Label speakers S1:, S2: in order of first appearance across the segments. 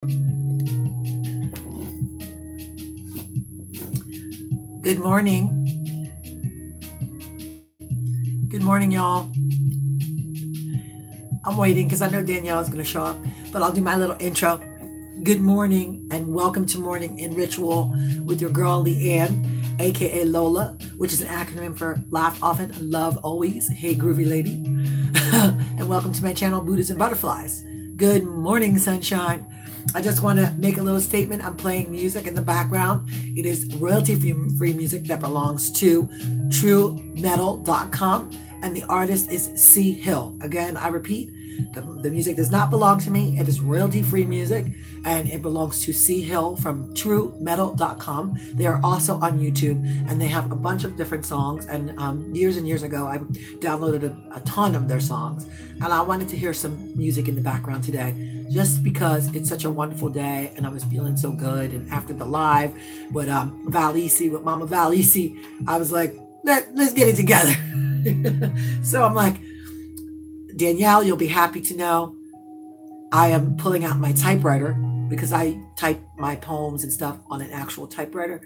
S1: Good morning. Good morning, y'all. I'm waiting because I know Danielle is going to show up, but I'll do my little intro. Good morning and welcome to Morning in Ritual with your girl Leanne, aka Lola, which is an acronym for Laugh Often, Love Always. Hey, groovy lady. And welcome to my channel, Buddhas and Butterflies. Good morning, sunshine. I just want to make a little statement. I'm playing music in the background. It is royalty-free music that belongs to TrueMetal.com, and the artist is C Hill. Again, I repeat, the music does not belong to me. It is royalty-free music, and it belongs to C Hill from TrueMetal.com. They are also on YouTube, and they have a bunch of different songs. And years and years ago, I downloaded a ton of their songs, and I wanted to hear some music in the background today, just because it's such a wonderful day and I was feeling so good. And after the live with Valisi, with Mama Valisi, I was like, let's get it together. So I'm like, Danielle, you'll be happy to know I am pulling out my typewriter because I type my poems and stuff on an actual typewriter,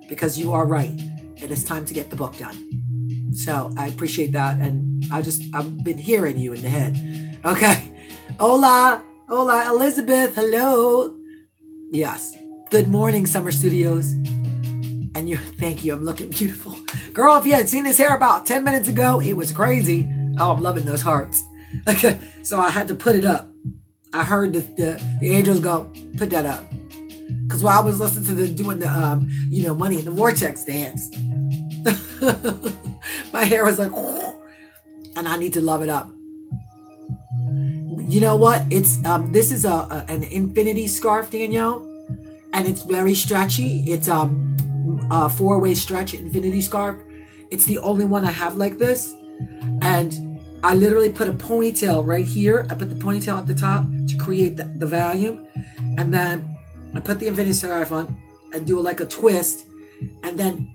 S1: because you are right. It is time to get the book done. So I appreciate that. And I've been hearing you in the head. Okay. Hola, Elizabeth. Hello. Yes. Good morning, Summer Studios. And thank you. I'm looking beautiful. Girl, if you had seen this hair about 10 minutes ago, it was crazy. Oh, I'm loving those hearts. Okay. So I had to put it up. I heard the angels go, put that up. Because while I was listening to doing the Money in the Vortex dance, my hair was like, and I need to love it up. You know what? It's this is an infinity scarf, Danielle, and it's very stretchy. It's a 4-way stretch infinity scarf. It's the only one I have like this, and I literally put a ponytail right here. I put the ponytail at the top to create the volume, and then I put the infinity scarf on and do like a twist, and then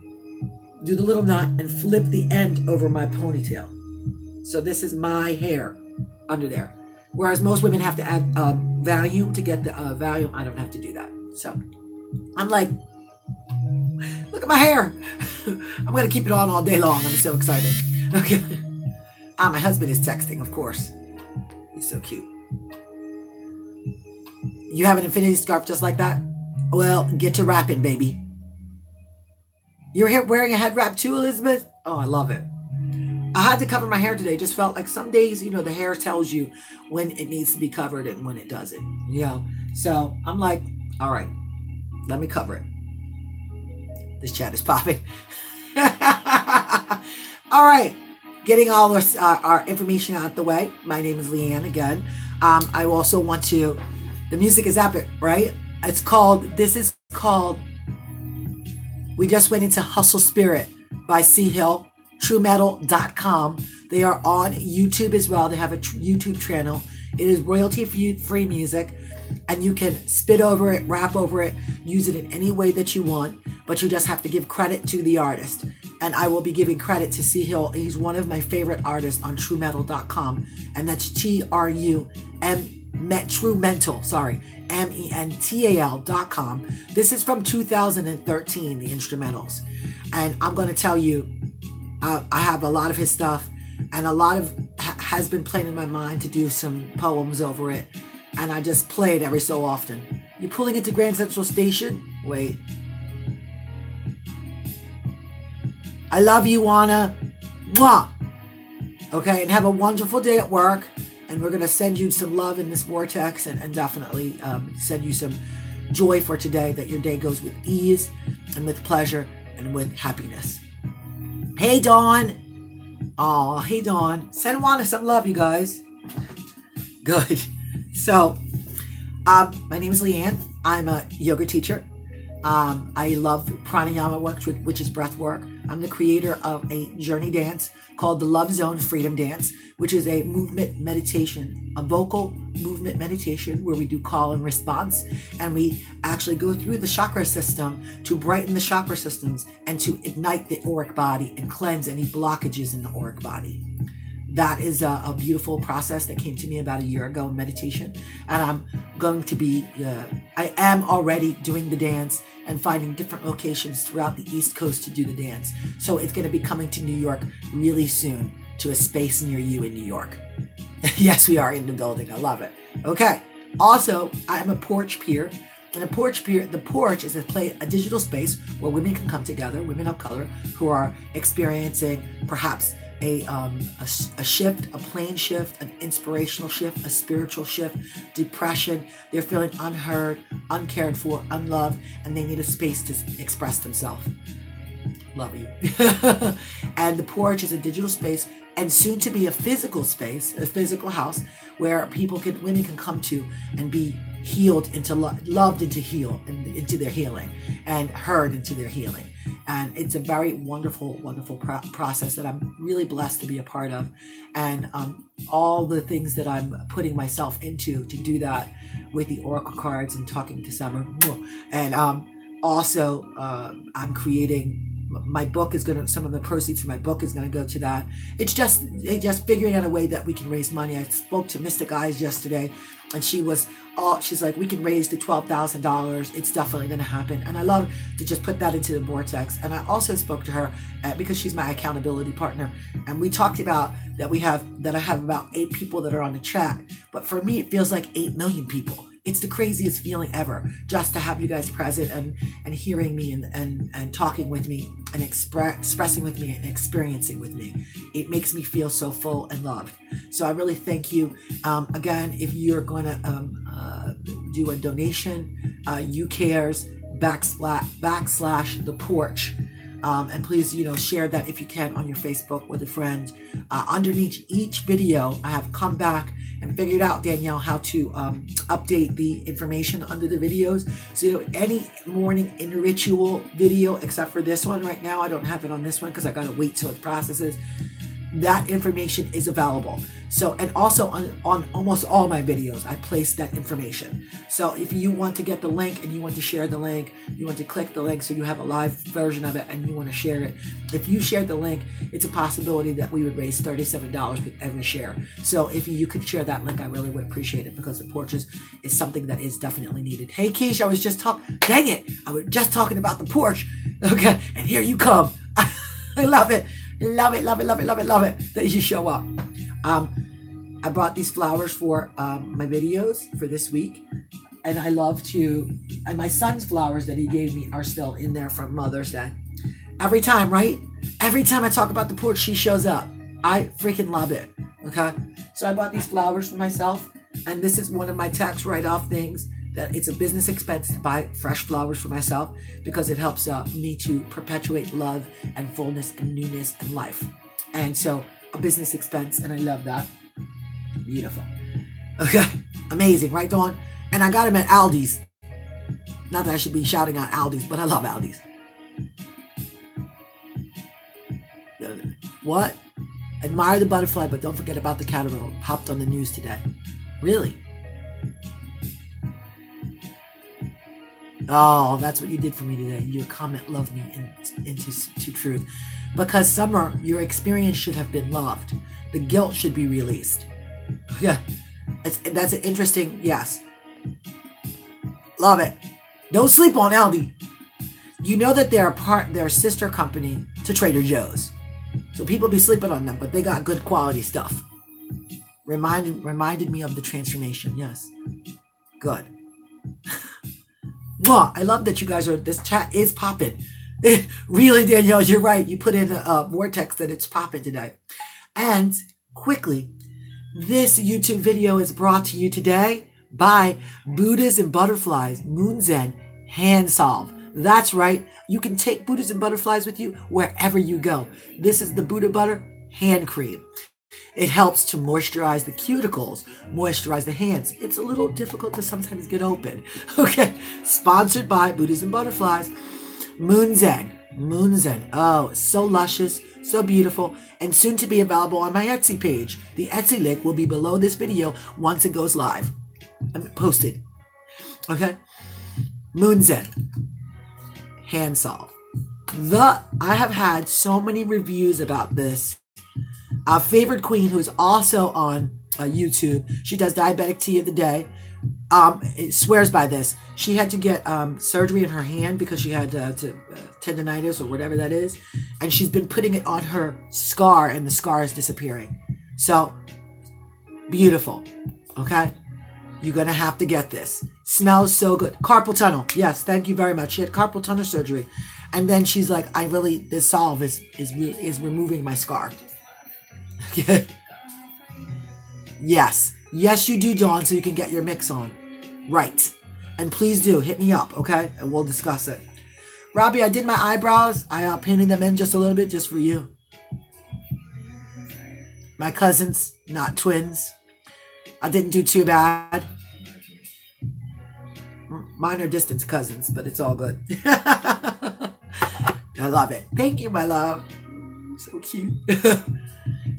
S1: do the little knot and flip the end over my ponytail. So this is my hair under there. Whereas most women have to add volume to get the volume. I don't have to do that. So I'm like, look at my hair. I'm going to keep it on all day long. I'm so excited. Okay. My husband is texting, of course. He's so cute. You have an infinity scarf just like that? Well, get to wrapping, baby. You're wearing a head wrap too, Elizabeth? Oh, I love it. I had to cover my hair today. Just felt like some days, the hair tells you when it needs to be covered and when it doesn't, So I'm like, all right, let me cover it. This chat is popping. All right. Getting all our information out the way. My name is Leanne again. I also want to, the music is epic, right? This is called, we just went into Hustle Spirit by C Hill. TrueMetal.com. They are on YouTube as well. They have a YouTube channel. It is royalty-free music, and you can spit over it, rap over it, use it in any way that you want, but you just have to give credit to the artist. And I will be giving credit to C Hill. He's one of my favorite artists on TrueMetal.com, and that's TrueMental.com. This is from 2013, the instrumentals. And I'm going to tell you, I have a lot of his stuff, and a lot of has been playing in my mind to do some poems over it, and I just play it every so often. You pulling into Grand Central Station? Wait. I love you, Anna. Mwah! Okay, and have a wonderful day at work, and we're going to send you some love in this vortex, and definitely send you some joy for today, that your day goes with ease and with pleasure and with happiness. Hey, Dawn. Oh, hey, Dawn. Send Juana some love, you guys. Good. So, my name is Leanne. I'm a yoga teacher. I love pranayama work, which is breath work. I'm the creator of a journey dance called the Love Zone Freedom Dance, which is a movement meditation, a vocal movement meditation where we do call and response, and we actually go through the chakra system to brighten the chakra systems and to ignite the auric body and cleanse any blockages in the auric body. that is a beautiful process that came to me about a year ago in meditation. And I'm going to be, I am already doing the dance and finding different locations throughout the East Coast to do the dance. So it's going to be coming to New York really soon, to a space near you in New York. Yes, we are in the building. I love it. Okay. Also, I'm a porch peer. And the porch is a digital space where women can come together, women of color, who are experiencing perhaps a shift, a plane shift, an inspirational shift, a spiritual shift, depression. They're feeling unheard, uncared for, unloved, and they need a space to express themselves. Love you. And the porch is a digital space, and soon to be a physical space, a physical house where women can come to and be healed into loved into their healing, and heard into their healing. And it's a very wonderful, wonderful process that I'm really blessed to be a part of. And all the things that I'm putting myself into to do that with the Oracle cards and talking to Summer. And also I'm creating my book some of the proceeds from my book is going to go to that. It's just figuring out a way that we can raise money. I spoke to Mystic Eyes yesterday, and she's like, we can raise the $12,000. It's definitely going to happen. And I love to just put that into the vortex. And I also spoke to her because she's my accountability partner. And we talked about that I have about 8 people that are on the chat. But for me, it feels like 8 million people. It's the craziest feeling ever, just to have you guys present and hearing me and talking with me and expressing with me and experiencing with me. It makes me feel so full and loved. So I really thank you. Again, if you're going to do a donation, UCares / the porch. And please, share that if you can on your Facebook with a friend. Underneath each video, I have come back and figured out, Danielle, how to update the information under the videos. So any morning in ritual video, except for this one right now, I don't have it on this one because I got to wait till it processes. That information is available. So, and also on almost all my videos, I place that information. So if you want to get the link and you want to share the link, you want to click the link so you have a live version of it and you want to share it. If you share the link, it's a possibility that we would raise $37 with every share. So if you could share that link, I really would appreciate it, because the porches is something that is definitely needed. Hey, Keish, I was just dang it. I was just talking about the porch. Okay. And here you come. I love it. Love it that you show up. I brought these flowers for my videos for this week, and and my son's flowers that he gave me are still in there from Mother's Day. Every time, right? Every time I talk about the porch, she shows up. I freaking love it. Okay, so I bought these flowers for myself, and this is one of my tax write-off things. That it's a business expense to buy fresh flowers for myself, because it helps me to perpetuate love and fullness and newness and life. And so a business expense, and I love that. Beautiful. Okay, amazing, right, Dawn? And I got them at Aldi's. Not that I should be shouting out Aldi's, but I love Aldi's. What? Admire the butterfly, but don't forget about the caterpillar. Popped on the news today. Really? Oh, that's what you did for me today. Your comment loved me into truth. Because Summer, your experience should have been loved. The guilt should be released. Yeah, that's an interesting, yes. Love it. Don't sleep on Aldi. You know that they're a sister company to Trader Joe's. So people be sleeping on them, but they got good quality stuff. Reminded me of the transformation, yes. Good. Well, I love that you guys this chat is popping. Really, Danielle, you're right. You put in a vortex that it's popping today. And quickly, this YouTube video is brought to you today by Buddhas and Butterflies Moon Zen Hand Solve. That's right. You can take Buddhas and Butterflies with you wherever you go. This is the Buddha Butter Hand Cream. It helps to moisturize the cuticles, moisturize the hands. It's a little difficult to sometimes get open. Okay, sponsored by Buddhas and Butterflies. Moon Zen. Oh, so luscious, so beautiful, and soon to be available on my Etsy page. The Etsy link will be below this video once it goes live and posted. Okay, Moon Zen Hand Solve. I have had so many reviews about this. Our favorite queen, who's also on YouTube. She does diabetic tea of the day. It swears by this. She had to get surgery in her hand because she had tendonitis or whatever that is, and she's been putting it on her scar, and the scar is disappearing. So beautiful. Okay, you're gonna have to get this. Smells so good. Carpal tunnel. Yes, thank you very much. She had carpal tunnel surgery, and then she's like, this salve is removing my scar. Yes. Yes, you do, Dawn, so you can get your mix on. Right. And please do, hit me up, okay? And we'll discuss it. Robbie, I did my eyebrows. I painted them in just a little bit, just for you. My cousins, not twins. I didn't do too bad. Mine are distant cousins, but it's all good. I love it. Thank you, my love. So cute.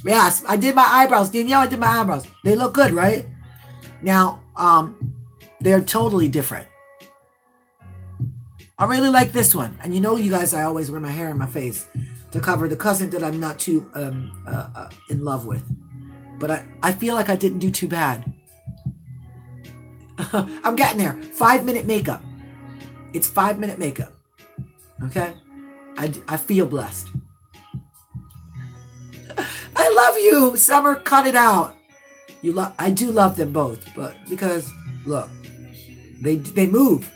S1: Yes, I did my eyebrows. Danielle, I did my eyebrows. They look good, right? Now, they're totally different. I really like this one. And you know, you guys, I always wear my hair in my face to cover the cousin that I'm not too in love with. But I feel like I didn't do too bad. I'm getting there. 5-minute makeup. It's 5-minute makeup. Okay? I feel blessed. I love you, Summer. Cut it out. I do love them both, but because look, they move.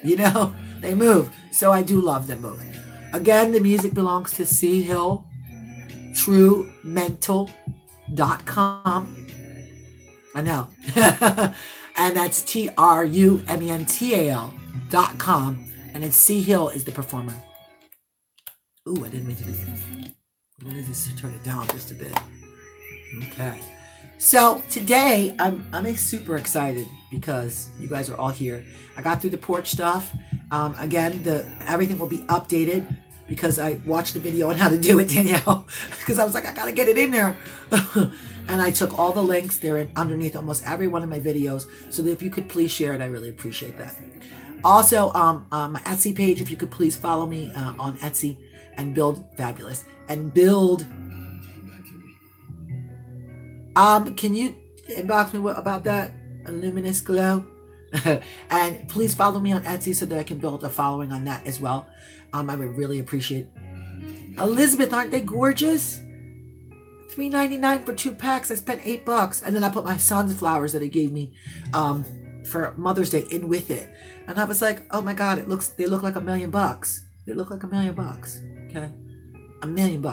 S1: You know, they move. So I do love them both. Again, the music belongs to C Hill, TrueMental.com. I know, and that's TrueMental.com, and it's C Hill is the performer. Ooh, I didn't mean to do that. Let me just turn it down just a bit. Okay. So today I'm super excited because you guys are all here. I got through the porch stuff. Again, everything will be updated because I watched the video on how to do it, Danielle, because I was like, I gotta get it in there. And I took all the links. They're underneath almost every one of my videos. So if you could please share it, I really appreciate that. Also, my Etsy page, if you could please follow me on Etsy and Build Fabulous. And build. Can you inbox me about that? A luminous glow. And please follow me on Etsy so that I can build a following on that as well. I would really appreciate it. Elizabeth, aren't they gorgeous? $3.99 for 2 packs. I spent $8, and then I put my son's flowers that he gave me for Mother's Day in with it. And I was like, oh my God, they look like $1 million. They look like $1 million. Okay. $1 million.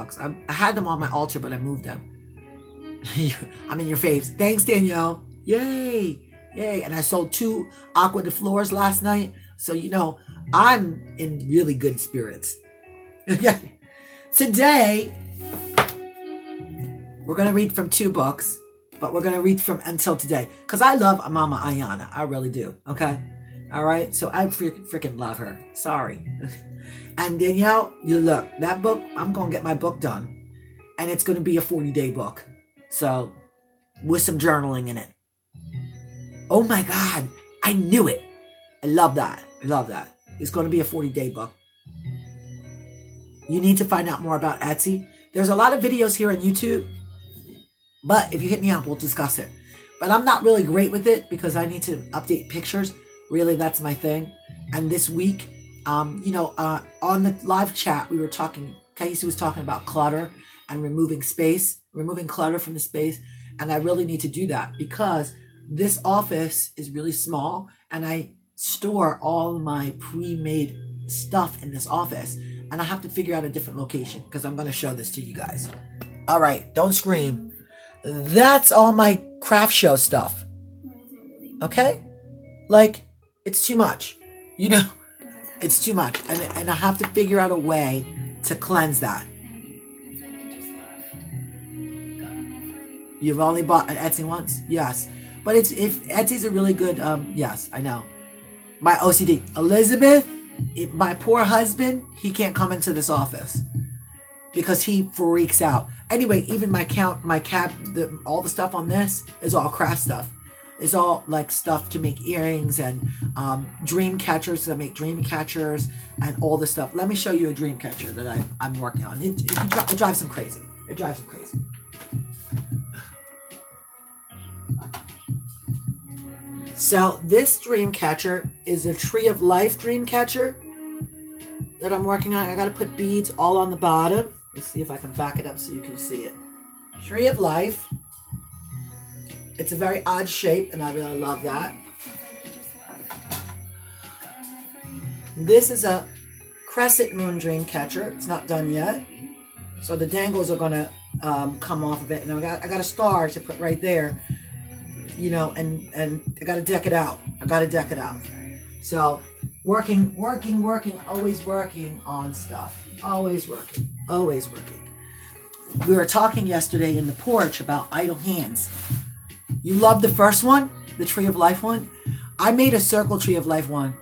S1: I had them on my altar, but I moved them. I'm in your face. Thanks, Danielle. Yay. Yay. And I sold 2 Aqua de Flores last night. So, you know, I'm in really good spirits. Today, we're going to read from 2 books, but we're going to read from Until Today. Because I love Mama Ayana. I really do. Okay? All right? So I freaking love her. Sorry. And Danielle, you look, that book, I'm going to get my book done. And it's going to be a 40-day book. So, with some journaling in it. Oh my God. I knew it. I love that. I love that. It's going to be a 40-day book. You need to find out more about Etsy. There's a lot of videos here on YouTube. But if you hit me up, we'll discuss it. But I'm not really great with it because I need to update pictures. Really, that's my thing. And this week, on the live chat, we were talking, Casey was talking about clutter and removing clutter from the space. And I really need to do that because this office is really small and I store all my pre-made stuff in this office. And I have to figure out a different location because I'm going to show this to you guys. All right, don't scream. That's all my craft show stuff. Okay? Like, it's too much. You know? It's too much. And I have to figure out a way to cleanse that. You've only bought an Etsy once? Yes. But if Etsy's a really good, yes, I know. My OCD. Elizabeth, my poor husband, he can't come into this office because he freaks out. Anyway, even all the stuff on this is all craft stuff. It's all like stuff to make earrings and dream catchers. I make dream catchers and all this stuff. Let me show you a dream catcher that I'm working on. It drives him crazy. It drives them crazy. So this dream catcher is a Tree of Life dream catcher that I'm working on. I got to put beads all on the bottom. Let's see if I can back it up so you can see it. Tree of Life. It's a very odd shape, and I really love that. This is a Crescent Moon dream catcher. It's not done yet. So the dangles are going to come off of it. And I got a star to put right there. You know, and I got to deck it out. I got to deck it out. So working, always working on stuff. Always working. We were talking yesterday in the porch about idle hands. You love the first one, the Tree of Life one? I made a circle Tree of Life one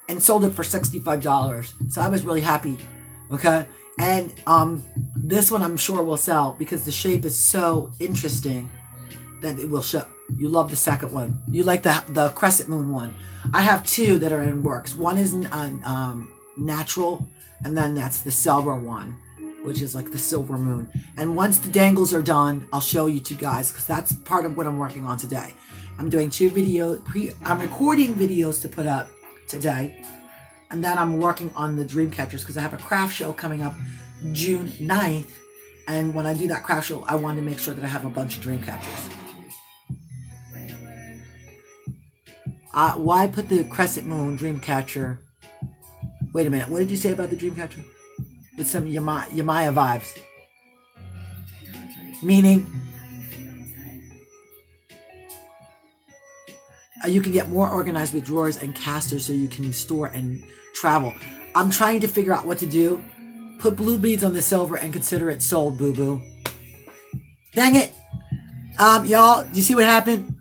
S1: and sold it for $65. So I was really happy. Okay? And this one I'm sure will sell because the shape is so interesting that it will show. You love the second one. You like the Crescent Moon one. I have two that are in works. One is natural, and then that's the silver one, which is like the silver moon. And once the dangles are done, I'll show you two guys because that's part of what I'm working on today. I'm doing two videos. I'm recording videos to put up today, and then I'm working on the dream catchers because I have a craft show coming up June 9th. And when I do that craft show, I want to make sure that I have a bunch of dream catchers. Why put the Crescent Moon dream catcher? Wait a minute. What did you say about the dream catcher? With some Yamaya vibes. Meaning, you can get more organized with drawers and casters so you can store and travel. I'm trying to figure out what to do. Put blue beads on the silver and consider it sold, boo-boo. Dang it. Y'all, you see what happened?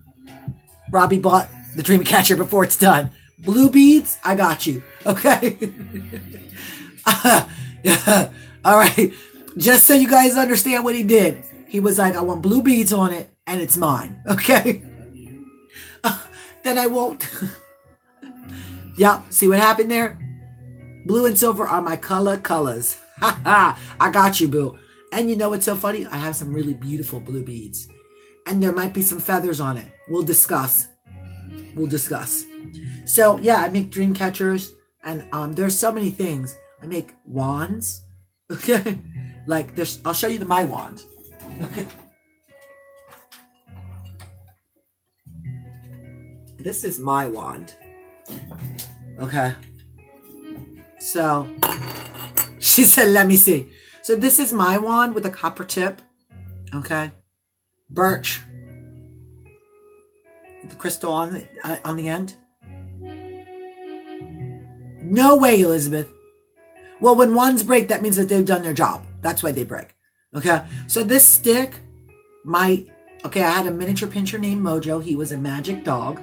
S1: Robbie bought the dream catcher before it's done. Blue beads, I got you. Okay? Yeah. All right. Just so you guys understand what he did. He was like, I want blue beads on it, and it's mine. Okay? Then I won't. Yeah, see what happened there? Blue and silver are my colors. Ha ha. I got you, boo. And you know what's so funny? I have some really beautiful blue beads. And there might be some feathers on it. We'll discuss. So, yeah, I make dream catchers. And there's so many things. I make wands. Okay? Like, I'll show you my wand. Okay? This is my wand. Okay? So, she said, let me see. So this is my wand with a copper tip. Okay? Birch. The crystal on the end. No way, Elizabeth. Well, when wands break, that means that they've done their job. That's why they break. Okay? So this stick, I had a miniature pincher named Mojo. He was a magic dog.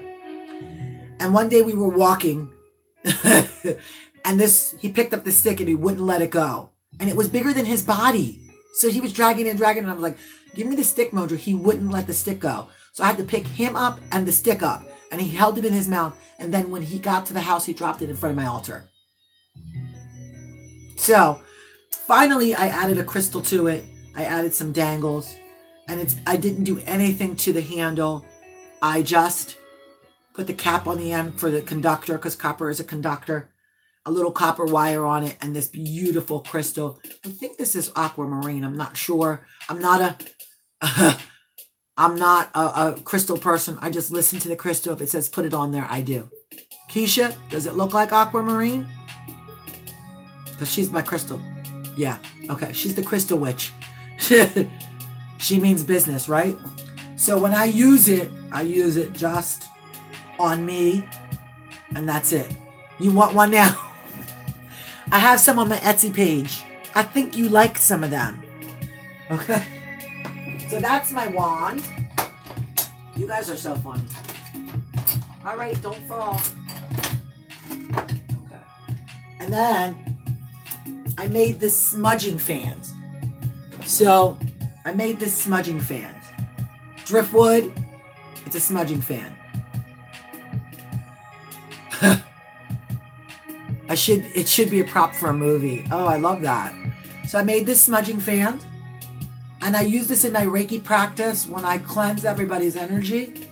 S1: And one day we were walking and he picked up the stick and he wouldn't let it go. And it was bigger than his body. So he was dragging and I was like, give me the stick, Mojo. He wouldn't let the stick go. So I had to pick him up and the stick up. And he held it in his mouth. And then when he got to the house, he dropped it in front of my altar. So finally, I added a crystal to it. I added some dangles. And I didn't do anything to the handle. I just put the cap on the end for the conductor because copper is a conductor. A little copper wire on it and this beautiful crystal. I think this is aquamarine. I'm not sure. I'm not a crystal person. I just listen to the crystal. If it says put it on there, I do. Keisha, does it look like aquamarine? Because she's my crystal. Yeah. Okay. She's the crystal witch. She means business, right? So when I use it just on me, and that's it. You want one now? I have some on my Etsy page. I think you like some of them. Okay? So that's my wand. You guys are so funny. All right, don't fall. Okay. And then I made this smudging fan. So I made this smudging fan. Driftwood, it's a smudging fan. It should be a prop for a movie. Oh, I love that. So I made this smudging fan. And I use this in my Reiki practice. When I cleanse everybody's energy,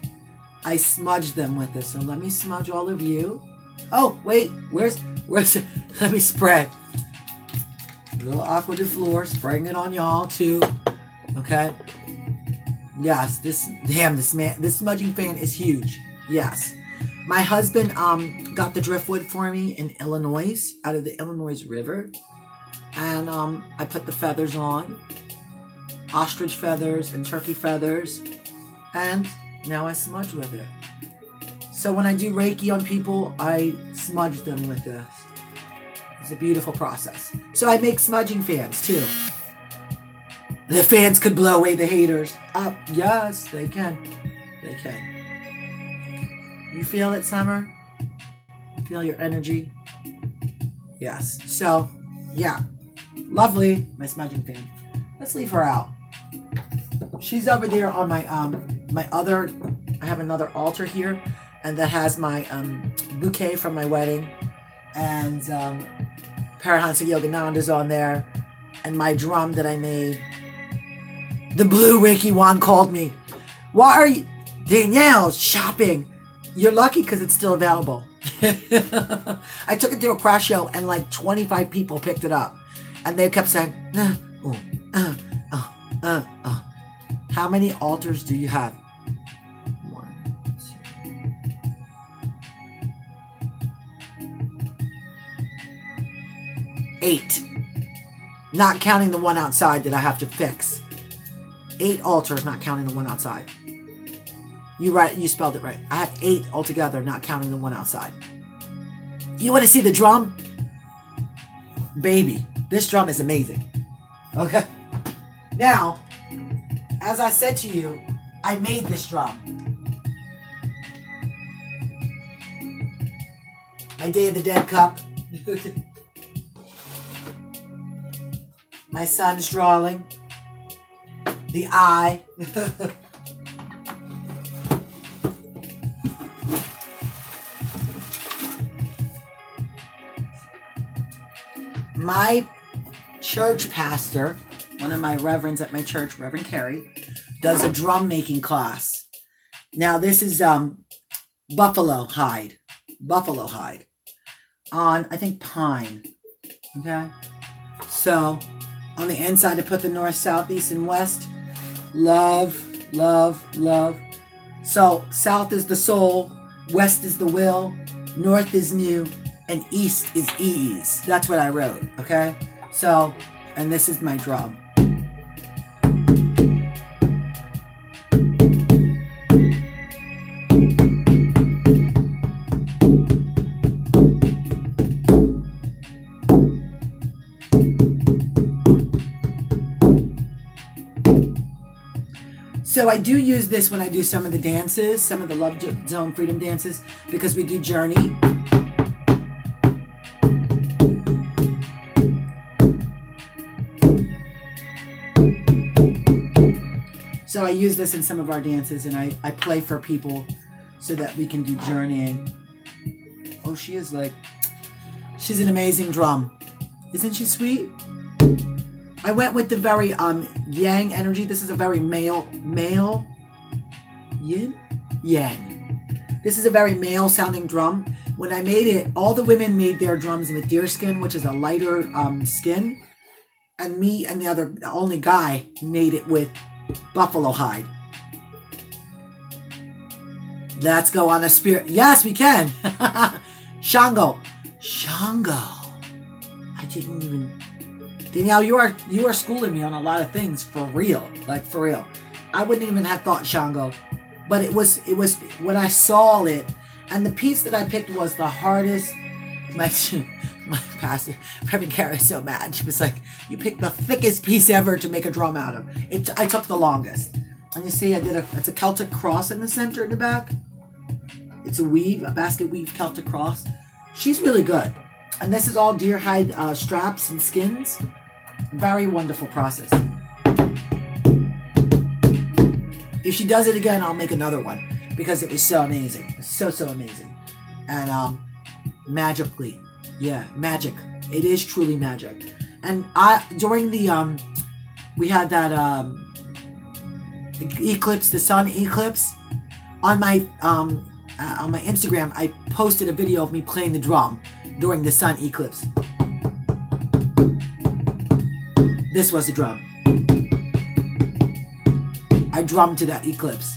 S1: I smudge them with this. So let me smudge all of you. Oh, wait, where's it? Let me spray. A little aqua de flor, spraying it on y'all too. Okay. Yes, this smudging fan is huge. Yes. My husband got the driftwood for me in Illinois, out of the Illinois River. And I put the feathers on. Ostrich feathers and turkey feathers, and now I smudge with it. So when I do Reiki on people, I smudge them with this. It's a beautiful process. So I make smudging fans too. The fans could blow away the haters. Yes, they can. They can. You feel it, Summer? You feel your energy? Yes. So, yeah. Lovely, my smudging fan. Let's leave her out. She's over there on my my other. I have another altar here, and that has my bouquet from my wedding, and Paramahansa Yogananda's on there, and my drum that I made. The blue Reiki wand called me. Why are you, Danielle, shopping? You're lucky because it's still available. I took it to a craft show, and like 25 people picked it up, and they kept saying, How many altars do you have? 1, 2, 8. Not counting the one outside that I have to fix. 8 altars, not counting the one outside. You spelled it right. I have 8 altogether, not counting the one outside. You want to see the drum? Baby, this drum is amazing. Okay. Now, as I said to you, I made this drum. My Day of the Dead cup. My son's drawing. The eye. My church pastor, one of my reverends at my church, Reverend Carey, does a drum making class. Now this is buffalo hide on, I think, pine. Okay, so on the inside I put the north, south, east, and west. Love, love, love. So south is the soul, west is the will, north is new, and east is ease. That's what I wrote. Okay, so, and this is my drum. So I do use this when I do some of the dances, some of the Love Zone Freedom dances, because we do Journey. So I use this in some of our dances, and I play for people so that we can do journeying. Oh, she is like, she's an amazing drum. Isn't she sweet? I went with the very yang energy. This is a very male, yin, yang. This is a very male sounding drum. When I made it, all the women made their drums with deer skin, which is a lighter skin. And me and the only guy made it with buffalo hide. Let's go on a spirit. Yes, we can. Shango. I didn't even... Danielle, you are schooling me on a lot of things for real. Like for real. I wouldn't even have thought Shango. But it was when I saw it, and the piece that I picked was the hardest. My pastor, Reverend Carey, is so mad. She was like, "You picked the thickest piece ever to make a drum out of." I took the longest. And you see, it's a Celtic cross in the center in the back. It's a basket weave Celtic cross. She's really good. And this is all deer hide straps and skins. Very wonderful process. If she does it again, I'll make another one because it was so amazing. So amazing. And magically, yeah, magic. It is truly magic. And during the we had that eclipse, the sun eclipse. On my Instagram, I posted a video of me playing the drum during the sun eclipse. This was the drum. I drummed to that eclipse.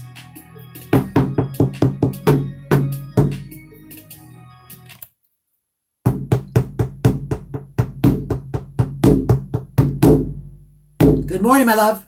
S1: Good morning, my love.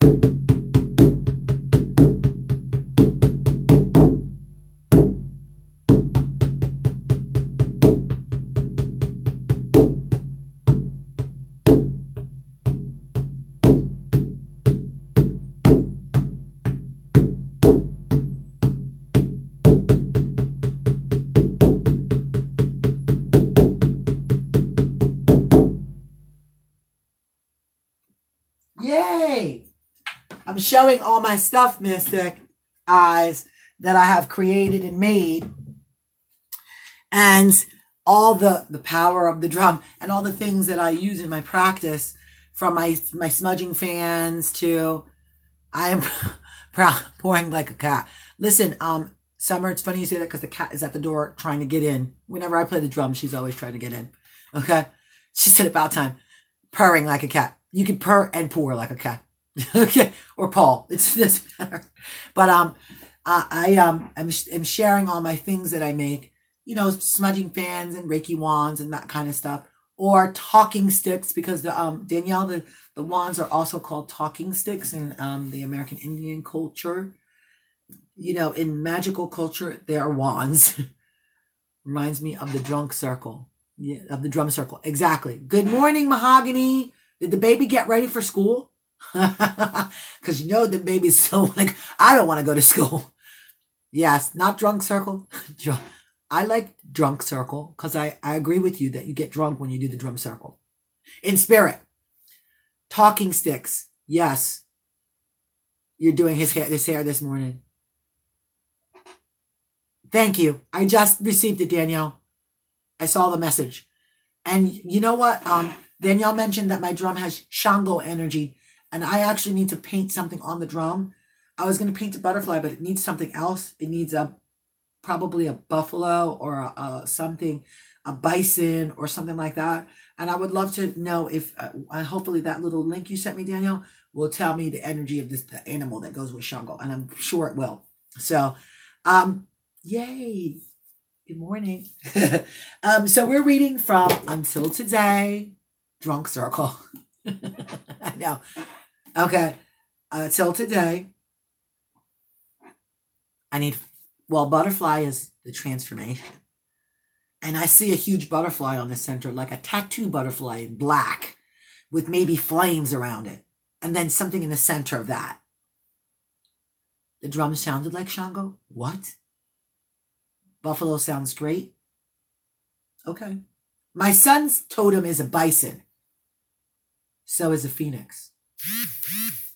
S1: Yay! I'm showing all my stuff, Mystic Eyes, that I have created and made. And all the power of the drum and all the things that I use in my practice, from my smudging fans to I am pouring like a cat. Listen, Summer, it's funny you say that because the cat is at the door trying to get in. Whenever I play the drum, she's always trying to get in. Okay? She said about time. Purring like a cat. You can purr and pour like a cat. Okay? Or Paul. It doesn't matter. But I'm sharing all my things that I make. You know, smudging fans and Reiki wands and that kind of stuff. Or talking sticks, because the Danielle, the wands are also called talking sticks in the American Indian culture. You know, in magical culture, they are wands. Reminds me of the drunk circle. Yeah, of the drum circle. Exactly. Good morning, Mahogany. Did the baby get ready for school? Because you know the baby's so like, I don't want to go to school. Yes, not drunk circle. I like drunk circle because I agree with you that you get drunk when you do the drum circle. In spirit. Talking sticks. Yes. You're doing his hair this morning. Thank you. I just received it, Danielle. I saw the message. And you know what? Danielle mentioned that my drum has Shango energy, and I actually need to paint something on the drum. I was going to paint a butterfly, but it needs something else. It needs probably a buffalo or something, a bison or something like that. And I would love to know if, hopefully that little link you sent me, Danielle, will tell me the energy of the animal that goes with Shango. And I'm sure it will. So, yay. Good morning. So we're reading from Until Today, Drunk Circle. I know. Okay. Until today, butterfly is the transformation. And I see a huge butterfly on the center, like a tattoo butterfly in black with maybe flames around it. And then something in the center of that. The drum sounded like Shango? What? Buffalo sounds great. Okay. My son's totem is a bison. So is a phoenix.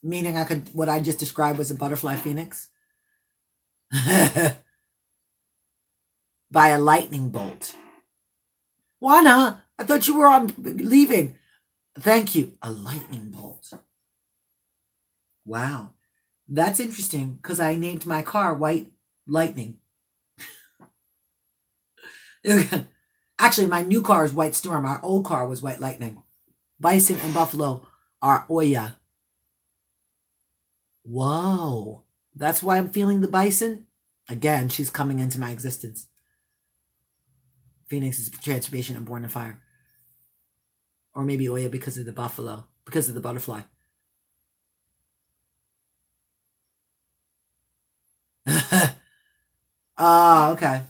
S1: Meaning what I just described was a butterfly phoenix. By a lightning bolt. Juana, I thought you were leaving. Thank you. A lightning bolt. Wow. That's interesting because I named my car White Lightning. Actually, my new car is White Storm. Our old car was White Lightning. Bison and buffalo are Oya. Whoa. That's why I'm feeling the bison. Again, she's coming into my existence. Phoenix is transformation and born in fire. Or maybe Oya because of the buffalo, because of the butterfly. Okay.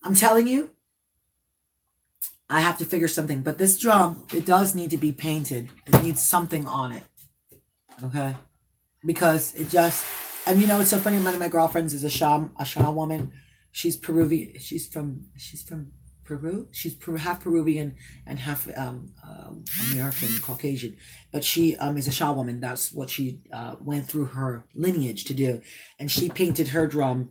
S1: I'm telling you, I have to figure something. But this drum, it does need to be painted. It needs something on it. Okay? Because it just... And you know, it's so funny. One of my girlfriends is a Shah woman. She's Peruvian. She's from Peru. She's half Peruvian and half American, Caucasian. But she is a Shah woman. That's what she went through her lineage to do. And she painted her drum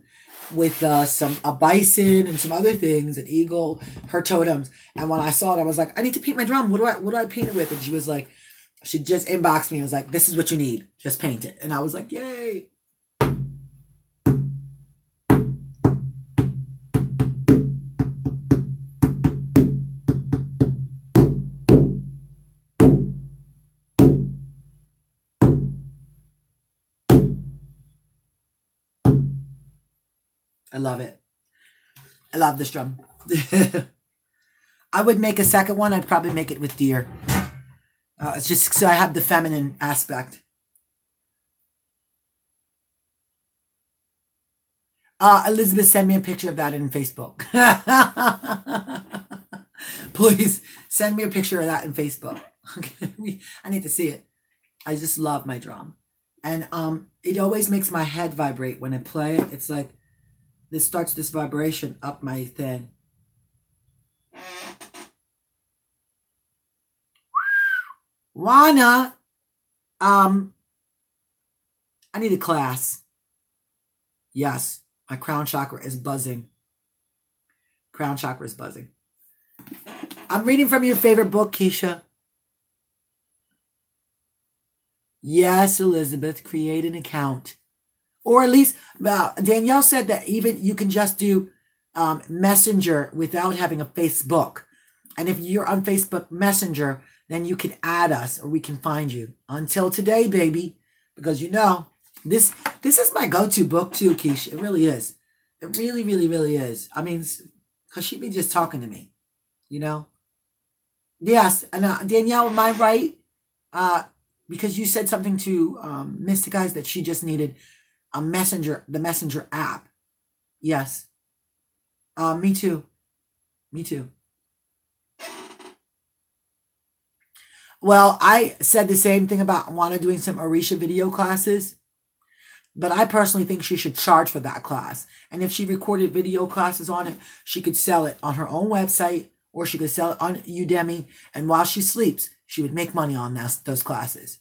S1: with a bison and some other things, an eagle, her totems. And when I saw it, I was like, I need to paint my drum. What do I paint it with? And she was like, She just inboxed me and was like, this is what you need. Just paint it. And I was like, yay. I love it. I love this drum. I would make a second one. I'd probably make it with deer. It's just so I have the feminine aspect. Elizabeth, send me a picture of that in Facebook. Please send me a picture of that in Facebook. I need to see it. I just love my drum. And it always makes my head vibrate when I play it. It's like this starts this vibration up my thing. Rana, I need a class. Yes, my crown chakra is buzzing. Crown chakra is buzzing. I'm reading from your favorite book, Keisha. Yes, Elizabeth, create an account. Or at least, Danielle said that even you can just do Messenger without having a Facebook. And if you're on Facebook Messenger, then you can add us or we can find you. Until today, baby. Because you know, this is my go-to book too, Keisha. It really is. It really, really, really is. I mean, because she'd be just talking to me, you know? Yes, and Danielle, am I right? Because you said something to Mystic Eyes that she just needed a messenger, the Messenger app. Yes. Me too. Me too. Well, I said the same thing about Juana doing some Orisha video classes, but I personally think she should charge for that class. And if she recorded video classes on it, she could sell it on her own website or she could sell it on Udemy. And while she sleeps, she would make money on those classes.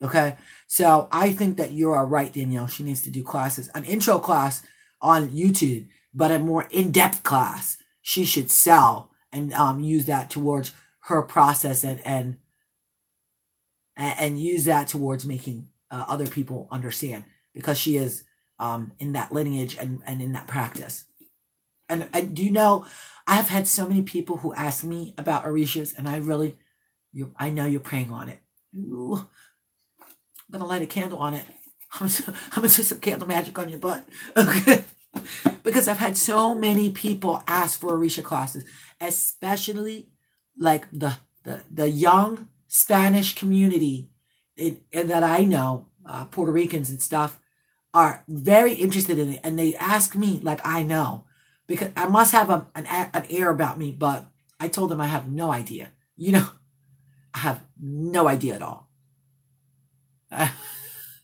S1: Okay. So I think that you are right, Danielle. She needs to do classes, an intro class on YouTube, but a more in-depth class. She should sell and use that towards her process and use that towards making other people understand because she is in that lineage and in that practice. And do you know, I've had so many people who ask me about Orishas, and I know you're praying on it. Ooh, I'm going to light a candle on it. I'm going to do some candle magic on your butt. Okay. Because I've had so many people ask for Orisha classes, especially like the young Spanish community that I know, Puerto Ricans and stuff, are very interested in it. And they ask me like I know, because I must have an air about me, but I told them I have no idea. You know, I have no idea at all.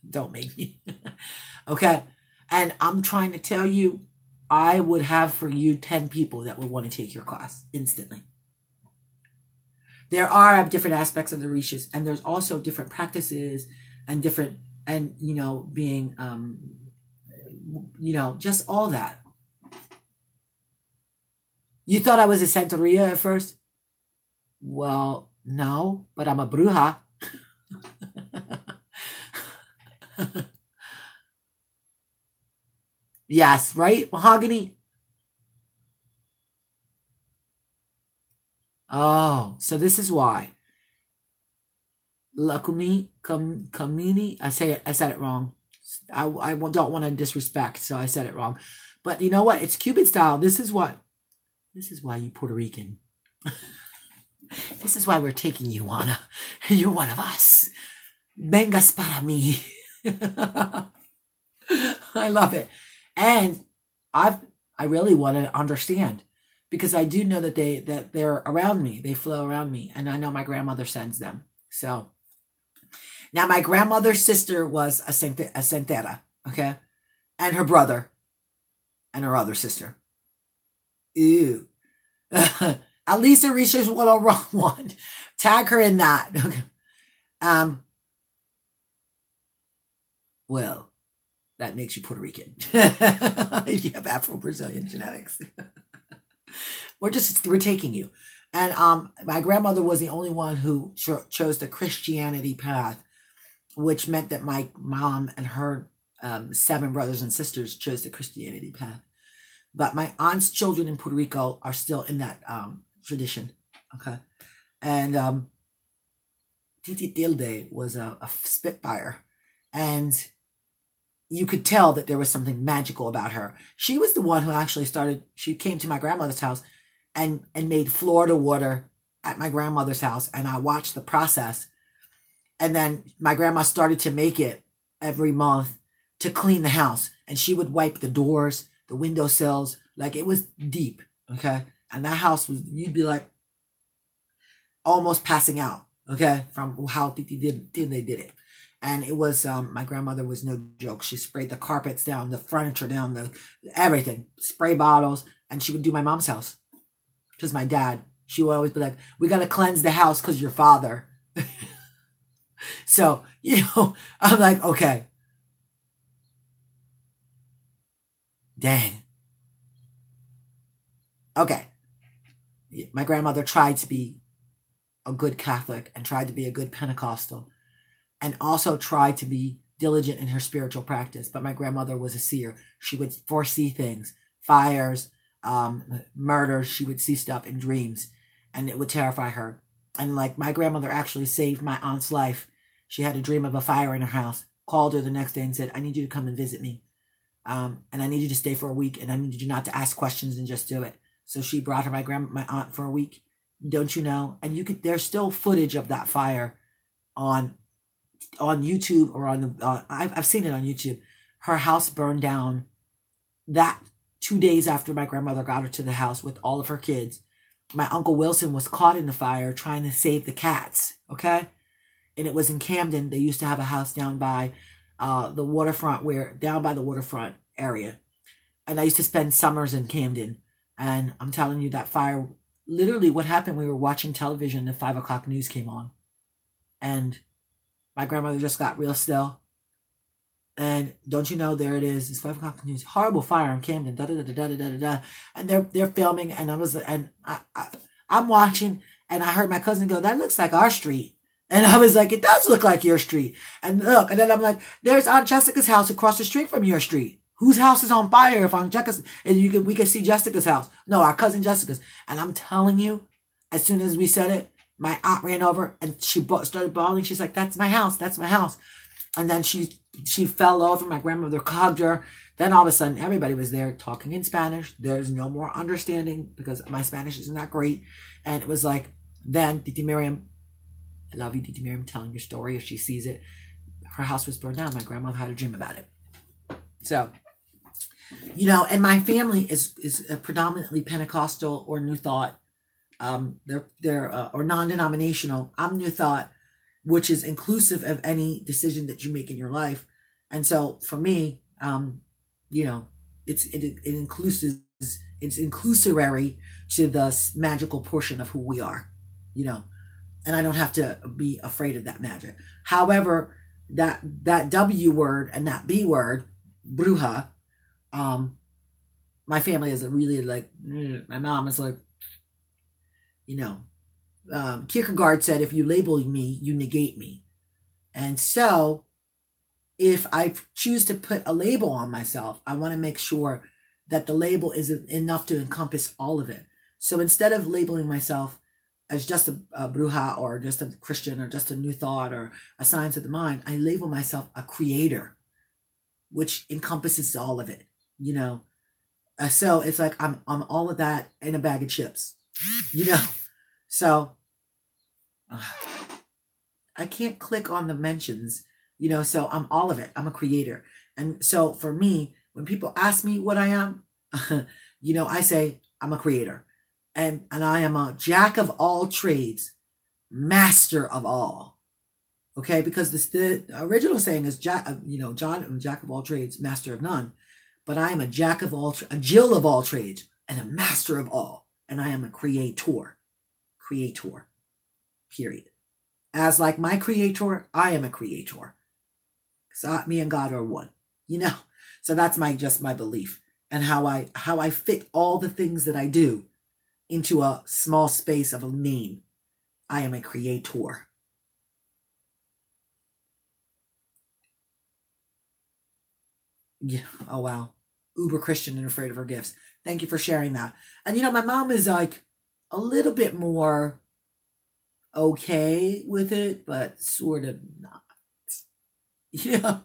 S1: Don't make me. Okay. And I'm trying to tell you, I would have for you 10 people that would want to take your class instantly. There are different aspects of the Orishas, and there's also different practices and different, and, you know, being, you know, just all that. You thought I was a Santeria at first? Well, no, but I'm a bruja. Yes, right? Mahogany. Oh, so this is why. Lakumi Kamini. I said it wrong. I don't want to disrespect, so I said it wrong. But you know what? It's Cuban style. This is why you Puerto Rican. This is why we're taking you, Juana. You're one of us. Vengas para mí. I love it. And I really want to understand, because I do know that they're around me. They flow around me, and I know my grandmother sends them. So now my grandmother's sister was a Santera, okay? And her brother and her other sister. Ew. At least Orisha's one on wrong one. Tag her in that. Okay. Well, that makes you Puerto Rican. You have Afro-Brazilian genetics. We're taking you. And my grandmother was the only one who chose the Christianity path, which meant that my mom and her 7 brothers and sisters chose the Christianity path. But my aunt's children in Puerto Rico are still in that tradition. Okay. And Titi Tilde was a Spitfire. And you could tell that there was something magical about her. She was the one who actually she came to my grandmother's house and made Florida water at my grandmother's house. And I watched the process. And then my grandma started to make it every month to clean the house. And she would wipe the doors, the windowsills, like it was deep. Okay. And that house was, you'd be like almost passing out. Okay. From how they did it. And it was, my grandmother was no joke. She sprayed the carpets down, the furniture down, everything, spray bottles. And she would do my mom's house. Because my dad, she would always be like, we got to cleanse the house because your father. So, I'm like, okay. Dang. Okay. My grandmother tried to be a good Catholic and tried to be a good Pentecostal and also tried to be diligent in her spiritual practice. But my grandmother was a seer. She would foresee things, fires, murders. She would see stuff in dreams and it would terrify her. And like my grandmother actually saved my aunt's life. She had a dream of a fire in her house, called her the next day and said, I need you to come and visit me. And I need you to stay for a week and I need you not to ask questions and just do it. So she brought her my aunt for a week. Don't you know? And there's still footage of that fire on YouTube or I've seen it on YouTube. Her house burned down that 2 days after my grandmother got her to the house with all of her kids. My Uncle Wilson was caught in the fire trying to save the cats. Okay. And it was in Camden. They used to have a house down by the waterfront down by the waterfront area. And I used to spend summers in Camden. And I'm telling you that fire, literally what happened, we were watching television, the 5 o'clock news came on. And my grandmother just got real still. And don't you know, there it is. It's 5 o'clock news. Horrible fire in Camden. Da, da, da, da, da, da, da. And they're filming. And I'm watching. And I heard my cousin go, that looks like our street. And I was like, it does look like your street. And look, and then I'm like, there's Aunt Jessica's house across the street from your street. Whose house is on fire if Aunt Jessica's, and we can see Jessica's house. No, our cousin Jessica's. And I'm telling you, as soon as we said it, my aunt ran over and she started bawling. She's like, that's my house. That's my house. And then she fell over. My grandmother hugged her. Then all of a sudden, everybody was there talking in Spanish. There's no more understanding because my Spanish isn't that great. And it was like, then Titi Miriam, I love you, Titi Miriam, telling your story if she sees it. Her house was burned down. My grandmother had a dream about it. So, and my family is predominantly Pentecostal or New Thought. They're or non-denominational. I'm New Thought, which is inclusive of any decision that you make in your life. And so for me, it's inclusory to the magical portion of who we are, and I don't have to be afraid of that magic. However, that W word and that B word, bruja, my family is really like, my mom is like, Kierkegaard said, if you label me, you negate me. And so if I choose to put a label on myself, I want to make sure that the label is enough to encompass all of it. So instead of labeling myself as just a bruja or just a Christian or just a New Thought or a Science of the Mind, I label myself a creator, which encompasses all of it, So it's like I'm all of that in a bag of chips, So I can't click on the mentions, so I'm all of it. I'm a creator. And so for me, when people ask me what I am, I say I'm a creator. And I am a jack of all trades, master of all. Okay, because the original saying is John, I'm a jack of all trades, master of none. But I am a jack of all, a Jill of all trades, and a master of all. And I am a creator. Period. As like my creator, I am a creator. So me and God are one. So that's my belief and how I fit all the things that I do into a small space of a name. I am a creator. Yeah. Oh, wow. Uber Christian and afraid of her gifts. Thank you for sharing that. And my mom is like a little bit more okay with it, but sort of not. Yeah.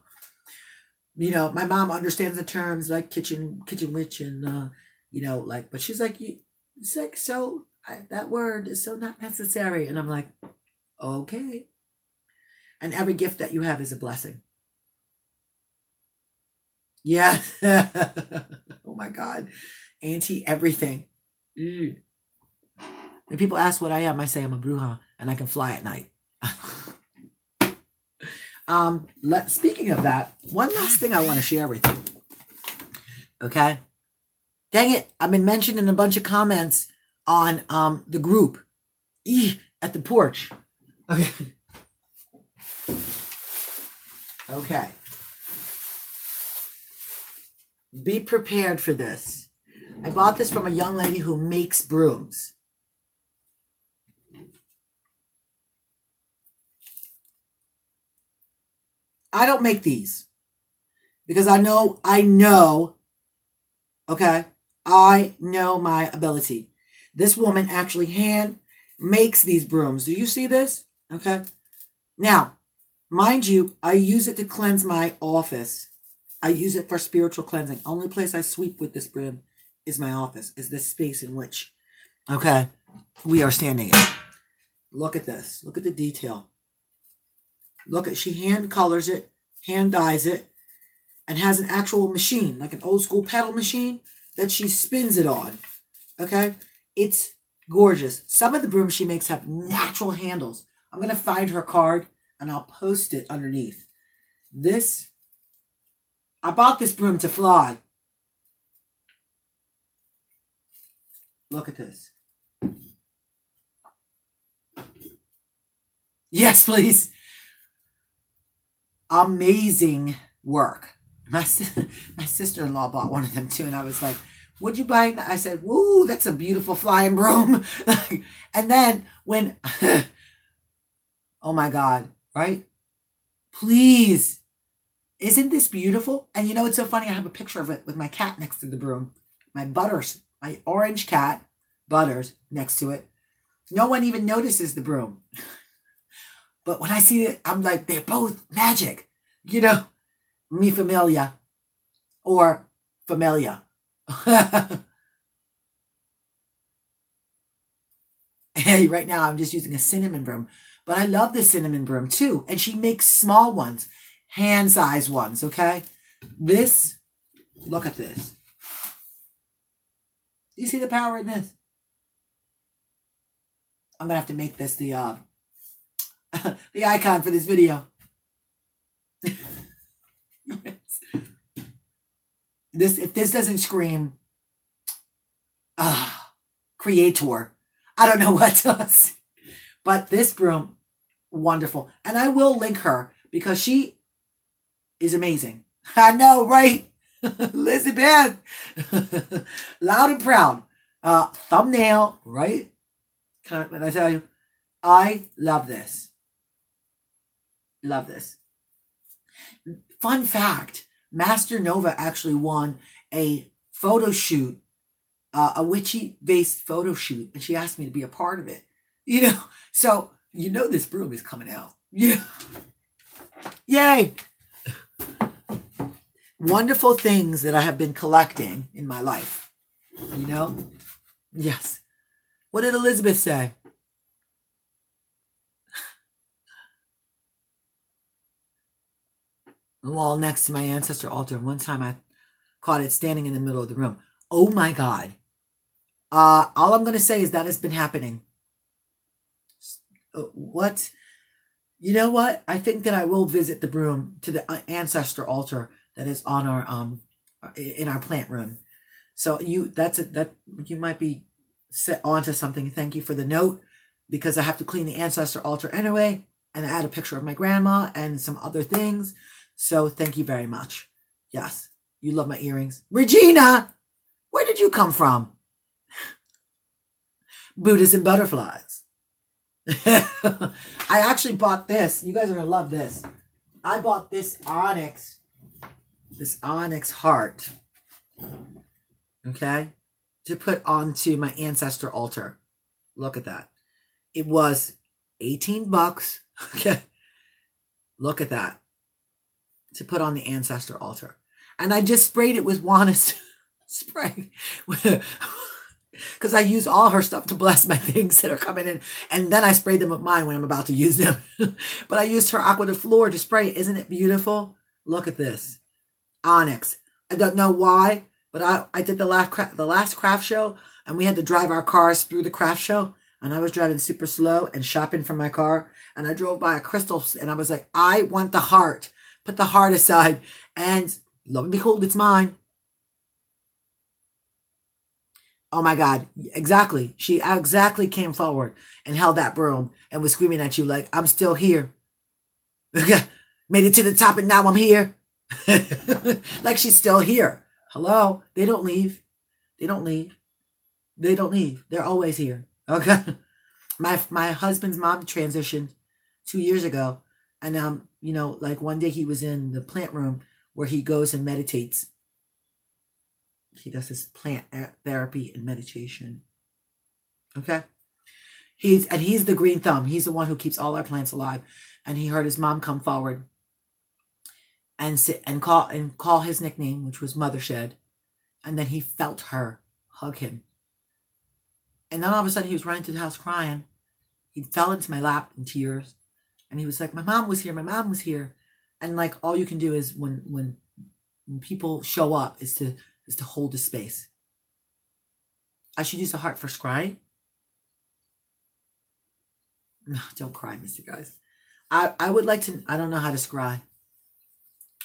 S1: My mom understands the terms like kitchen witch and like, but she's like, it's like, so that word is so not necessary. And I'm like, okay. And every gift that you have is a blessing. Yeah. Oh my God. Auntie everything. When people ask what I am, I say I'm a bruja and I can fly at night. Speaking of that, one last thing I want to share with you. Okay. Dang it. I've been mentioned in a bunch of comments on the group at the porch. Okay. Okay. Be prepared for this. I bought this from a young lady who makes brooms. I don't make these because I know, okay, I know my ability. This woman actually hand makes these brooms. Do you see this? Okay. Now, mind you, I use it to cleanse my office. I use it for spiritual cleansing. Only place I sweep with this broom is my office, is this space in which, okay, we are standing in. Look at this. Look at the detail. She hand colors it, hand dyes it, and has an actual machine, like an old school pedal machine that she spins it on. Okay? It's gorgeous. Some of the brooms she makes have natural handles. I'm going to find her card and I'll post it underneath. I bought this broom to fly. Look at this. Yes, please. Amazing work. My sister-in-law bought one of them too, and I was like, would you buy that? I said, woo, that's a beautiful flying broom. And then when, oh my God, right? Please. Isn't this beautiful? And it's so funny. I have a picture of it with my cat next to the broom. My Butters, my orange cat, Butters, next to it. No one even notices the broom. But when I see it, I'm like, they're both magic. Mi familia or familia. Hey, right now I'm just using a cinnamon broom. But I love the cinnamon broom too. And she makes small ones, hand-sized ones, okay? Look at this. Do you see the power in this? I'm going to have to make this the icon for this video. If this doesn't scream creator, I don't know what does. But this broom, wonderful. And I will link her because she is amazing. I know, right? Elizabeth. Loud and proud. Thumbnail, right? Can I tell you? I love this. Love this. Fun fact, Master Nova actually won a photo shoot, a witchy-based photo shoot, and she asked me to be a part of it. So this broom is coming out. Yay! Wonderful things that I have been collecting in my life. Yes. What did Elizabeth say? The wall next to my ancestor altar. One time I caught it standing in the middle of the room. Oh my God. All I'm going to say is that has been happening. What? You know what? I think that I will visit the broom to the ancestor altar that is on our in our plant room. So you might be set onto something. Thank you for the note, because I have to clean the ancestor altar anyway, and I add a picture of my grandma and some other things. So thank you very much. Yes, you love my earrings. Regina, where did you come from? Buddhas and butterflies. I actually bought this. You guys are going to love this. I bought this onyx heart, okay, to put onto my ancestor altar. Look at that. It was $18. Okay. Look at that. To put on the ancestor altar. And I just sprayed it with Juana's spray. Because I use all her stuff to bless my things that are coming in. And then I sprayed them with mine when I'm about to use them. But I used her Aqua de Flor to spray. Isn't it beautiful? Look at this. Onyx. I don't know why, but I did the last craft show, and we had to drive our cars through the craft show. And I was driving super slow and shopping for my car. And I drove by a crystal, and I was like, I want the heart. Put the heart aside. And lo and behold, it's mine. Oh my God. Exactly. She exactly came forward and held that broom and was screaming at you like, I'm still here. Made it to the top and now I'm here. Like she's still here. Hello. They don't leave. They don't leave. They don't leave. They're always here. Okay. My husband's mom transitioned 2 years ago. And you know, like one day he was in the plant room where he goes and meditates. He does his plant therapy and meditation. Okay. He's the green thumb. He's the one who keeps all our plants alive. And he heard his mom come forward and sit and call his nickname, which was Mother Shed. And then he felt her hug him. And then all of a sudden he was running to the house crying. He fell into my lap in tears. And he was like, my mom was here. My mom was here. And like, all you can do is when people show up is to hold the space. I should use the heart for scrying. No, don't cry, Mr. Guys. I would like to, I don't know how to scry.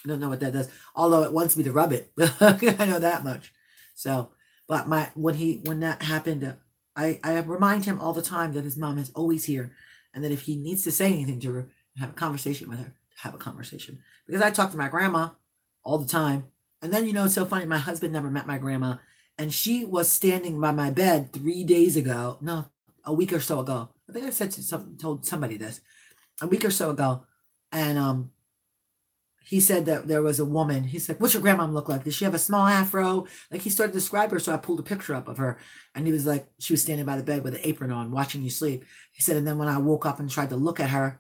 S1: I don't know what that does. Although it wants me to rub it. I know that much. So, but when that happened, I remind him all the time that his mom is always here. And that if he needs to say anything to her, have a conversation with her, have a conversation. Because I talk to my grandma all the time. And then, you know, it's so funny. My husband never met my grandma. And she was standing by my bed 3 days ago. No, a week or so ago. I think I told somebody this. A week or so ago. And he said that there was a woman. He said, what's your grandma look like? Does she have a small afro? Like he started to describe her. So I pulled a picture up of her. And he was like, she was standing by the bed with an apron on, watching you sleep. He said, and then when I woke up and tried to look at her,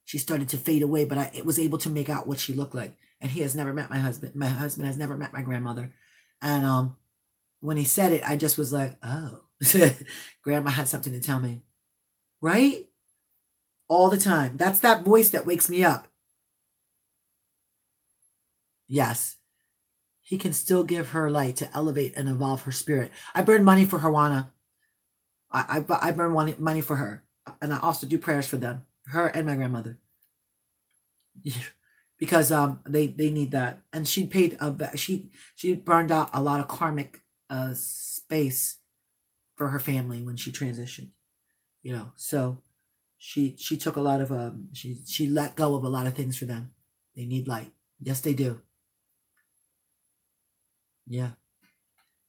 S1: she started to fade away, but I was able to make out what she looked like. And he has never met my husband. My husband has never met my grandmother. And when he said it, I just was like, oh, grandma had something to tell me. Right? All the time. That's that voice that wakes me up. Yes. He can still give her light to elevate and evolve her spirit. I burn money for Juana. I burn money for her. And I also do prayers for them. Her and my grandmother. Because they need that. And she paid she burned out a lot of karmic space for her family when she transitioned. You know, so she took a lot of she let go of a lot of things for them. They need light. Yes, they do. Yeah.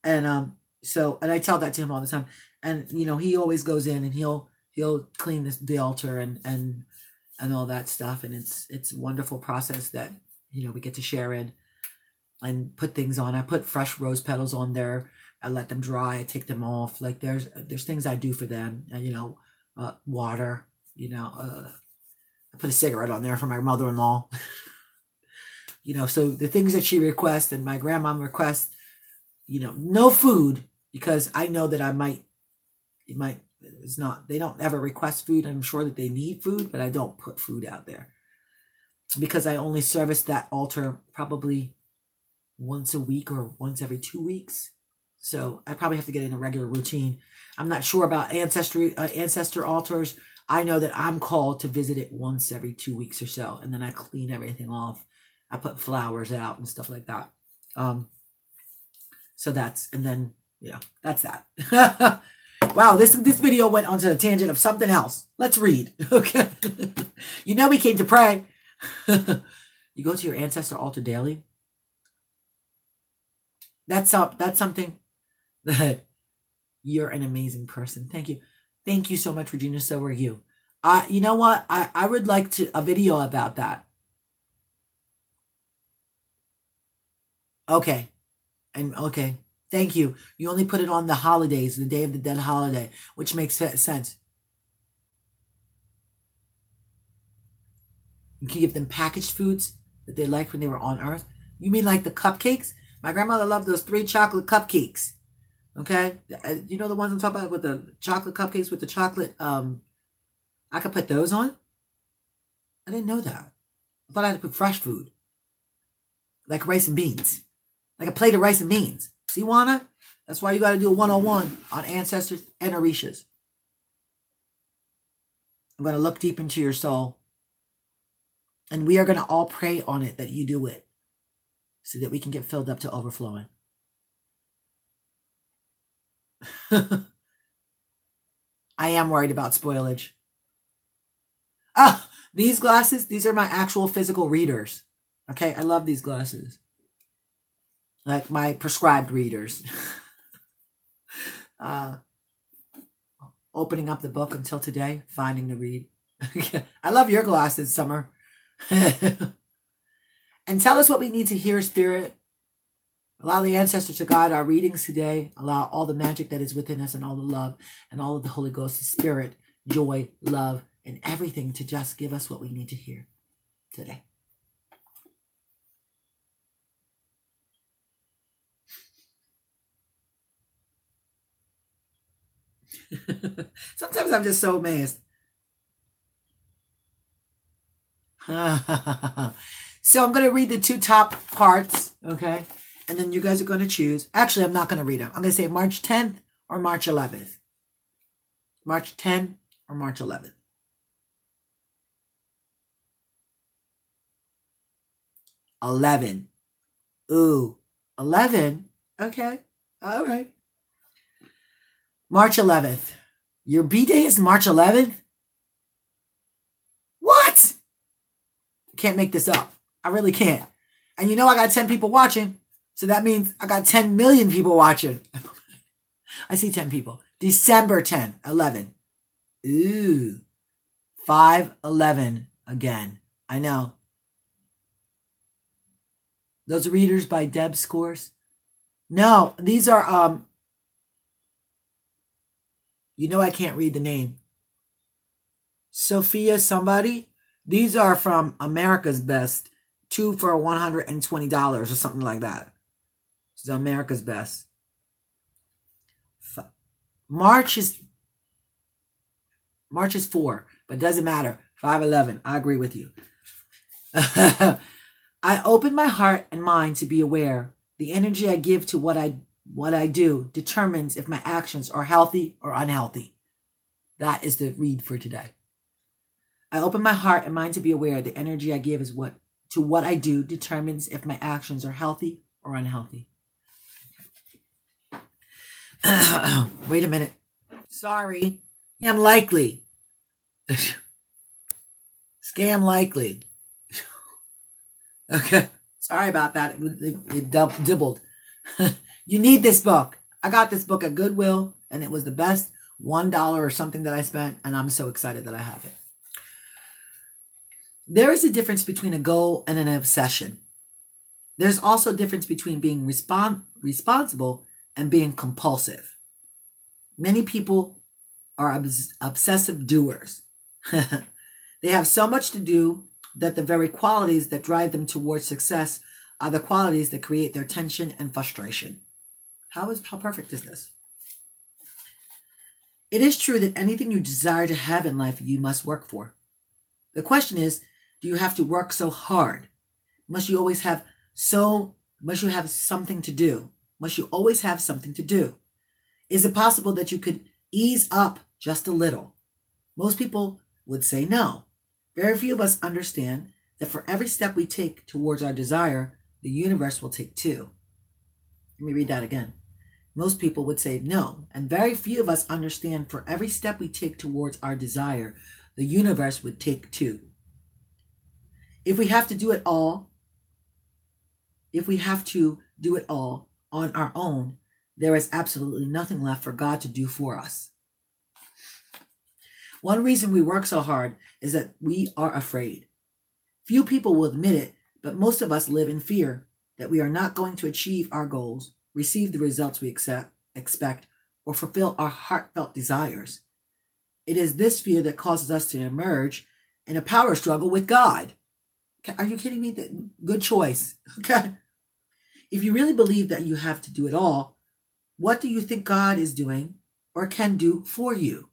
S1: And so, and I tell that to him all the time. And you know, he always goes in and he'll clean the altar and all that stuff. And it's a wonderful process that, you know, we get to share in and put things on. I put fresh rose petals on there. I let them dry. I take them off. Like there's things I do for them. You know, water. You know, I put a cigarette on there for my mother-in-law. You know, so the things that she requests and my grandma requests, you know, no food, because I know that they don't ever request food. I'm sure that they need food, but I don't put food out there because I only service that altar probably once a week or once every 2 weeks. So I probably have to get in a regular routine. I'm not sure about ancestor altars. I know that I'm called to visit it once every 2 weeks or so. And then I clean everything off. I put flowers out and stuff like that. So that's, and then, you know, that's that. Wow, this video went onto a tangent of something else. Let's read. Okay. You know we came to pray. You go to your ancestor altar daily. That's something that you're an amazing person. Thank you. Thank you so much, Regina. So are you. You know what? I would like to a video about that. Okay. And okay. Thank you. You only put it on the holidays, the Day of the Dead holiday, which makes sense. You can give them packaged foods that they liked when they were on Earth. You mean like the cupcakes? My grandmother loved those 3 chocolate cupcakes. Okay, you know the ones I'm talking about with the chocolate cupcakes with the chocolate. I could put those on. I didn't know that. I thought I had to put fresh food, like rice and beans, like a plate of rice and beans. See, Juana? That's why you got to do a 101 on ancestors and Orishas. I'm going to look deep into your soul. And we are going to all pray on it that you do it so that we can get filled up to overflowing. I am worried about spoilage. Ah, these glasses, these are my actual physical readers. Okay, I love these glasses. Like my prescribed readers. Opening up the book until today, finding the read. I love your glasses, Summer. And tell us what we need to hear, Spirit. Allow the ancestors to guide our readings today. Allow all the magic that is within us and all the love and all of the Holy Ghost, the Spirit, joy, love, and everything to just give us what we need to hear today. Sometimes I'm just so amazed. So I'm going to read the 2 top parts, okay? And then you guys are going to choose. Actually, I'm not going to read them. I'm going to say March 10th or March 11th. March 10th or March 11th. 11. Ooh, 11? Okay. All right. March 11th. Your B-Day is March 11th? What? Can't make this up. I really can't. And you know I got 10 people watching, so that means I got 10 million people watching. I see 10 people. December 10, 11. Ooh. 5-11 again. I know. Those readers by Deb Scores? No, these are you know I can't read the name. Sophia somebody. These are from America's Best. 2 for $120 or something like that. This is America's Best. March is 4, but it doesn't matter. 5-11. I agree with you. I open my heart and mind to be aware. The energy I give to what I do determines if my actions are healthy or unhealthy. That is the read for today. I open my heart and mind to be aware. The energy I give is what I do determines if my actions are healthy or unhealthy. Wait a minute. Sorry. Scam likely. Scam likely. Okay. Sorry about that. It dibbled. You need this book. I got this book at Goodwill, and it was the best $1 or something that I spent, and I'm so excited that I have it. There is a difference between a goal and an obsession. There's also a difference between being responsible and being compulsive. Many people are obsessive doers. They have so much to do that the very qualities that drive them towards success are the qualities that create their tension and frustration. How perfect is this? It is true that anything you desire to have in life, you must work for. The question is, do you have to work so hard? Must you have something to do? Must you always have something to do? Is it possible that you could ease up just a little? Most people would say no. Very few of us understand that for every step we take towards our desire, the universe will take 2. Let me read that again. Most people would say no, and very few of us understand for every step we take towards our desire, the universe would take 2. If we have to do it all on our own, there is absolutely nothing left for God to do for us. One reason we work so hard is that we are afraid. Few people will admit it, but most of us live in fear that we are not going to achieve our goals, receive the results we expect, or fulfill our heartfelt desires. It is this fear that causes us to emerge in a power struggle with God. Are you kidding me? Good choice. Okay. If you really believe that you have to do it all, what do you think God is doing or can do for you?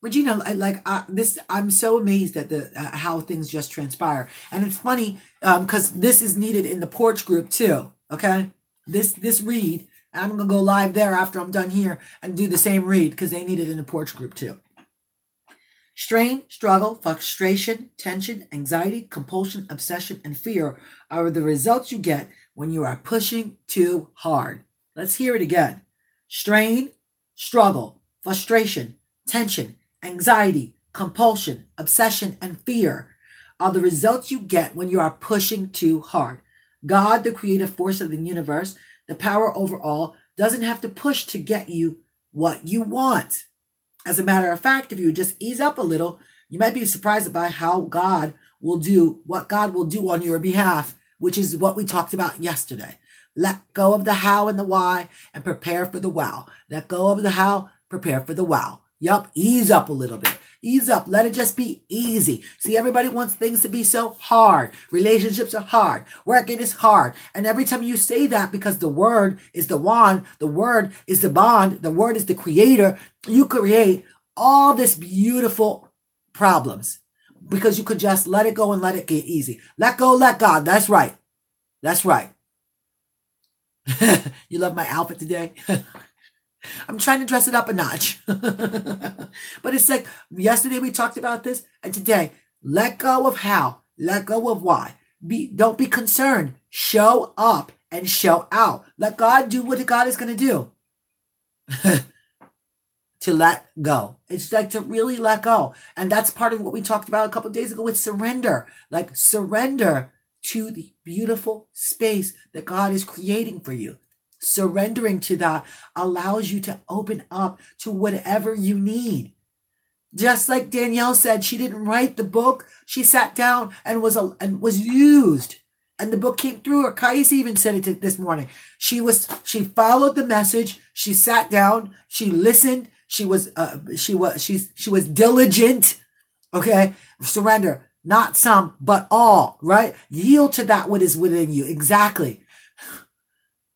S1: But you know, I'm so amazed at the how things just transpire, and it's funny because this is needed in the porch group too. Okay, this read, and I'm gonna go live there after I'm done here and do the same read because they need it in the porch group too. Strain, struggle, frustration, tension, anxiety, compulsion, obsession, and fear are the results you get when you are pushing too hard. Let's hear it again. Strain, struggle, frustration, tension, anxiety, compulsion, obsession, and fear are the results you get when you are pushing too hard. God, the creative force of the universe, the power over all, doesn't have to push to get you what you want. As a matter of fact, if you just ease up a little, you might be surprised by how God will do what God will do on your behalf, which is what we talked about yesterday. Let go of the how and the why and prepare for the wow. Let go of the how, prepare for the wow. Yup, ease up a little bit. Ease up. Let it just be easy. See, everybody wants things to be so hard. Relationships are hard. Working is hard. And every time you say that, because the word is the wand, the word is the bond, the word is the creator, you create all this beautiful problems because you could just let it go and let it get easy. Let go, let God. That's right. That's right. You love my outfit today? I'm trying to dress it up a notch. But it's like yesterday we talked about this, and today, let go of how, let go of why. Don't be concerned. Show up and show out. Let God do what God is going to do. To let go. It's like to really let go. And that's part of what we talked about a couple of days ago with surrender. Like surrender to the beautiful space that God is creating for you. Surrendering to that allows you to open up to whatever you need. Just like Danielle said, she didn't write the book. She sat down and was used. And the book came through her. Kais even said it this morning. She followed the message. She sat down. She listened. She was diligent. Okay. Surrender. Not some, but all, right? Yield to that what is within you. Exactly.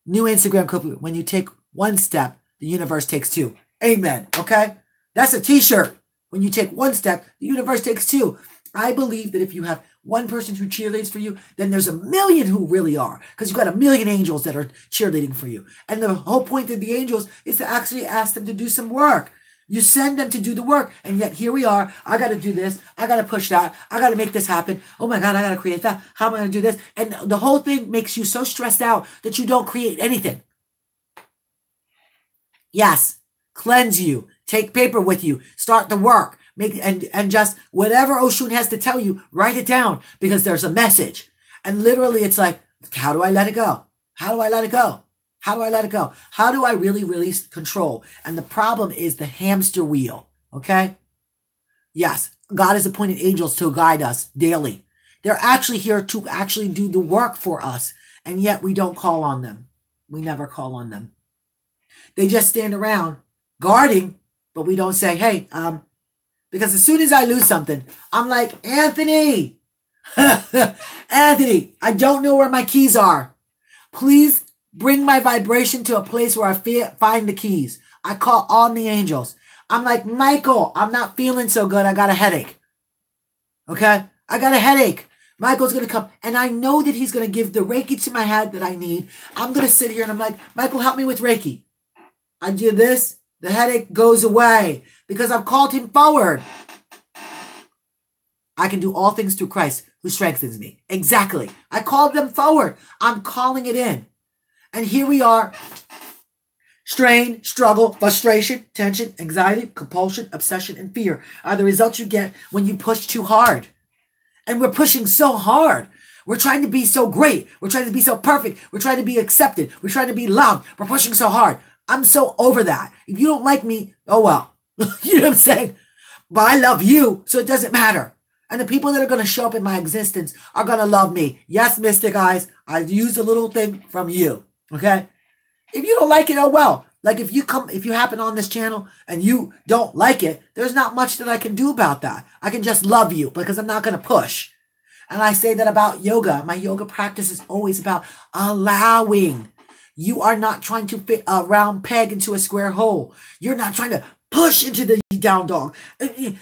S1: New Instagram copy. When you take one step, the universe takes two. Amen. Okay? That's a t-shirt. When you take one step, the universe takes two. I believe that if you have one person who cheerleads for you, then there's a million who really are. Because you've got a million angels that are cheerleading for you. And the whole point of the angels is to actually ask them to do some work. You send them to do the work, and yet here we are. I got to do this. I got to push that. I got to make this happen. Oh my God, I got to create that. How am I going to do this? And the whole thing makes you so stressed out that you don't create anything. Yes, cleanse you. Take paper with you. Start the work. And just whatever Oshun has to tell you, write it down because there's a message. And literally, it's like, how do I let it go? How do I let it go? How do I let it go? How do I really release control? And the problem is the hamster wheel, okay? Yes, God has appointed angels to guide us daily. They're actually here to actually do the work for us, and yet we don't call on them. We never call on them. They just stand around guarding, but we don't say, hey, because as soon as I lose something, I'm like, Anthony, Anthony, I don't know where my keys are. Please bring my vibration to a place where I find the keys. I call on the angels. I'm like, Michael, I'm not feeling so good. I got a headache. Okay? I got a headache. Michael's going to come. And I know that he's going to give the Reiki to my head that I need. I'm going to sit here and I'm like, Michael, help me with Reiki. I do this. The headache goes away because I've called him forward. I can do all things through Christ who strengthens me. Exactly. I called them forward. I'm calling it in. And here we are. Strain, struggle, frustration, tension, anxiety, compulsion, obsession, and fear are the results you get when you push too hard. And we're pushing so hard. We're trying to be so great. We're trying to be so perfect. We're trying to be accepted. We're trying to be loved. We're pushing so hard. I'm so over that. If you don't like me, oh well. You know what I'm saying? But I love you, so it doesn't matter. And the people that are going to show up in my existence are going to love me. Yes, Mystic Eyes, I used a little thing from you. Okay? If you don't like it, oh well. Like if you happen on this channel and you don't like it, there's not much that I can do about that. I can just love you because I'm not going to push. And I say that about yoga. My yoga practice is always about allowing. You are not trying to fit a round peg into a square hole. You're not trying to push into the down dog. I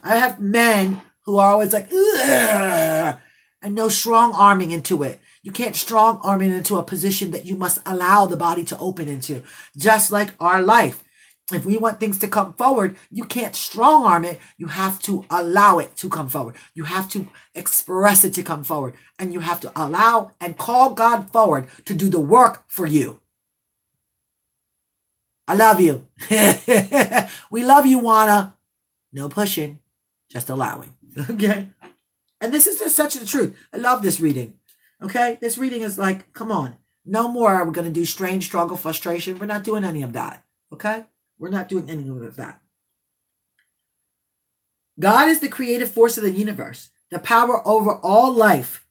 S1: have men who are always like, and no strong arming into it. You can't strong arm it into a position that you must allow the body to open into. Just like our life. If we want things to come forward, you can't strong arm it. You have to allow it to come forward. You have to express it to come forward. And you have to allow and call God forward to do the work for you. I love you. We love you, Juana. No pushing, just allowing. Okay? And this is just such the truth. I love this reading. Okay? This reading is like, come on. No more are we going to do strain, struggle, frustration. We're not doing any of that. Okay? We're not doing any of that. God is the creative force of the universe, the power over all life.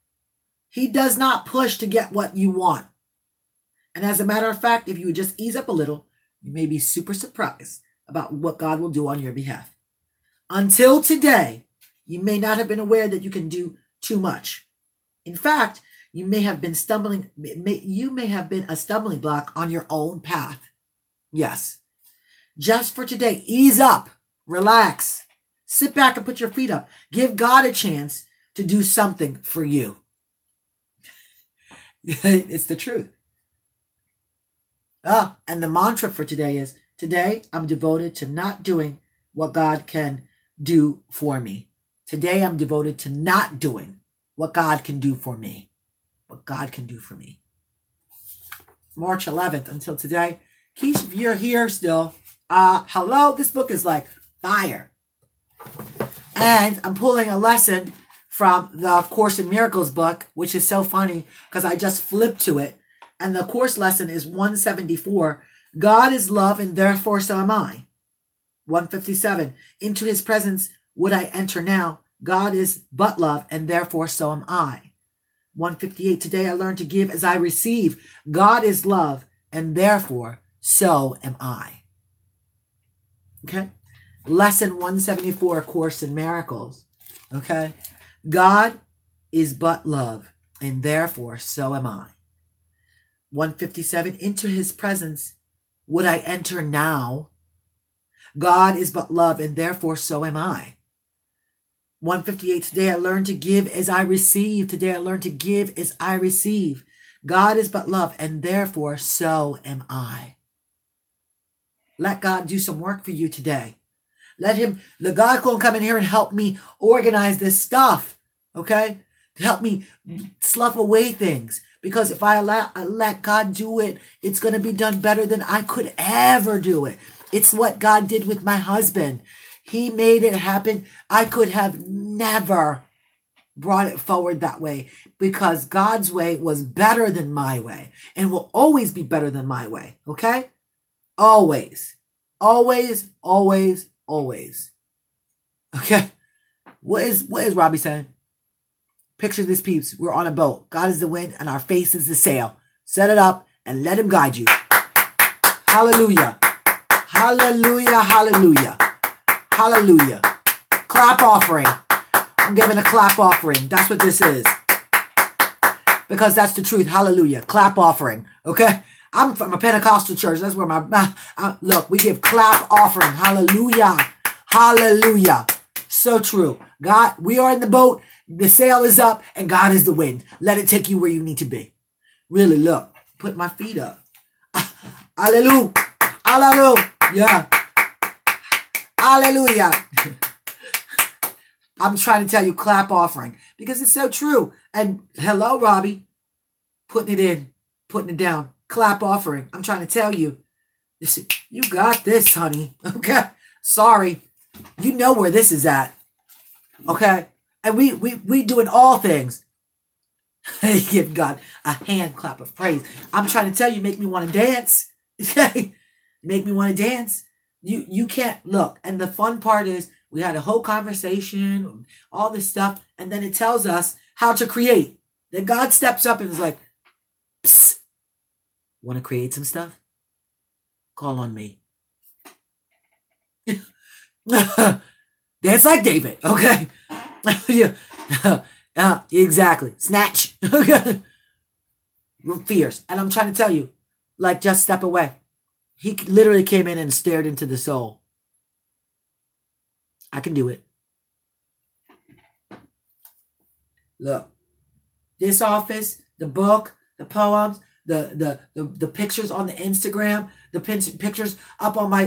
S1: He does not push to get what you want. And as a matter of fact, if you would just ease up a little, you may be super surprised about what God will do on your behalf. Until today, you may not have been aware that you can do too much. In fact, you may have been a stumbling block on your own path. Yes. Just for today, ease up, relax, sit back and put your feet up. Give God a chance to do something for you. It's the truth. And the mantra for today is, today I'm devoted to not doing what God can do for me. Today I'm devoted to not doing what God can do for me. What God can do for me. March 11th until today. Keith, if you're here still, hello, this book is like fire. And I'm pulling a lesson from the Course in Miracles book, which is so funny because I just flipped to it. And the course lesson is 174. God is love and therefore so am I. 157. Into his presence would I enter now. God is but love and therefore so am I. 158. Today I learned to give as I receive. God is love and therefore so am I. Okay. Lesson 174, Course in Miracles. Okay. God is but love and therefore so am I. 157, into his presence would I enter now. God is but love and therefore so am I. 158, today I learned to give as I receive. Today I learned to give as I receive. God is but love and therefore so am I. Let God do some work for you today. Let God gonna come in here and help me organize this stuff. Okay? To help me slough away things. Because if I let God do it, it's going to be done better than I could ever do it. It's what God did with my husband. He made it happen. I could have never brought it forward that way because God's way was better than my way and will always be better than my way. Okay? Always. Always, always, always. Okay? What is Robbie saying? Picture this, peeps. We're on a boat. God is the wind and our face is the sail. Set it up and let him guide you. Hallelujah. Hallelujah. Hallelujah. Hallelujah. Clap offering. I'm giving a clap offering. That's what this is. Because that's the truth. Hallelujah. Clap offering. Okay? I'm from a Pentecostal church. That's where look, we give clap offering. Hallelujah. Hallelujah. So true. God, we are in the boat. The sail is up and God is the wind. Let it take you where you need to be. Really, look. Put my feet up. Hallelujah. Hallelujah. Hallelujah. I'm trying to tell you clap offering because it's so true. And hello, Robbie. Putting it in, putting it down. Clap offering. I'm trying to tell you. Listen, you got this, honey. Okay? Sorry. You know where this is at. Okay? And we doing all things. Give God a hand clap of praise. I'm trying to tell you, make me want to dance. Okay? Make me want to dance. You can't look. And the fun part is we had a whole conversation, all this stuff, and then it tells us how to create. Then God steps up and is like, psst, want to create some stuff? Call on me. Dance like David, okay? Yeah. Exactly. Snatch. Fierce. And I'm trying to tell you, like, just step away. He literally came in and stared into the soul. I can do it. Look, this office, the book, the poems, the pictures on the Instagram, the pictures up on my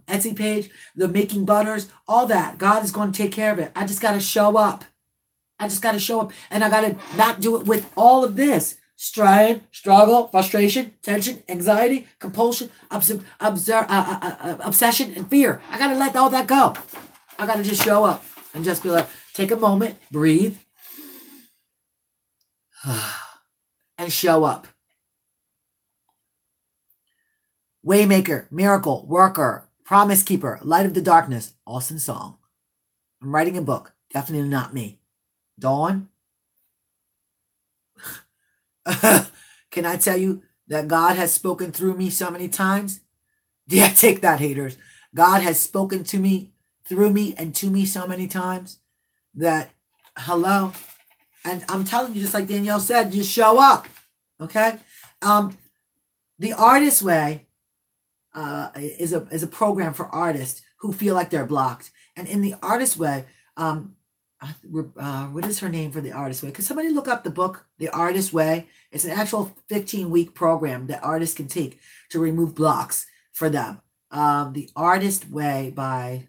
S1: Etsy page, the making butters, all that. God is going to take care of it. I just got to show up. I just got to show up, and I got to not do it with all of this. Strain, struggle, frustration, tension, anxiety, compulsion, obsession, and fear. I got to let all that go. I got to just show up and just be like, take a moment, breathe, and show up. Waymaker, miracle, worker, promise keeper, light of the darkness, awesome song. I'm writing a book. Definitely not me. Dawn. Can I tell you that God has spoken through me so many times? Yeah, take that, haters. God has spoken to me, through me, and to me so many times that, hello. And I'm telling you, just like Danielle said, just show up. Okay? The Artist Way is a program for artists who feel like they're blocked. And in the Artist Way, what is her name for the Artist Way? Could somebody look up the book, The Artist Way? It's an actual 15-week program that artists can take to remove blocks for them. The Artist Way by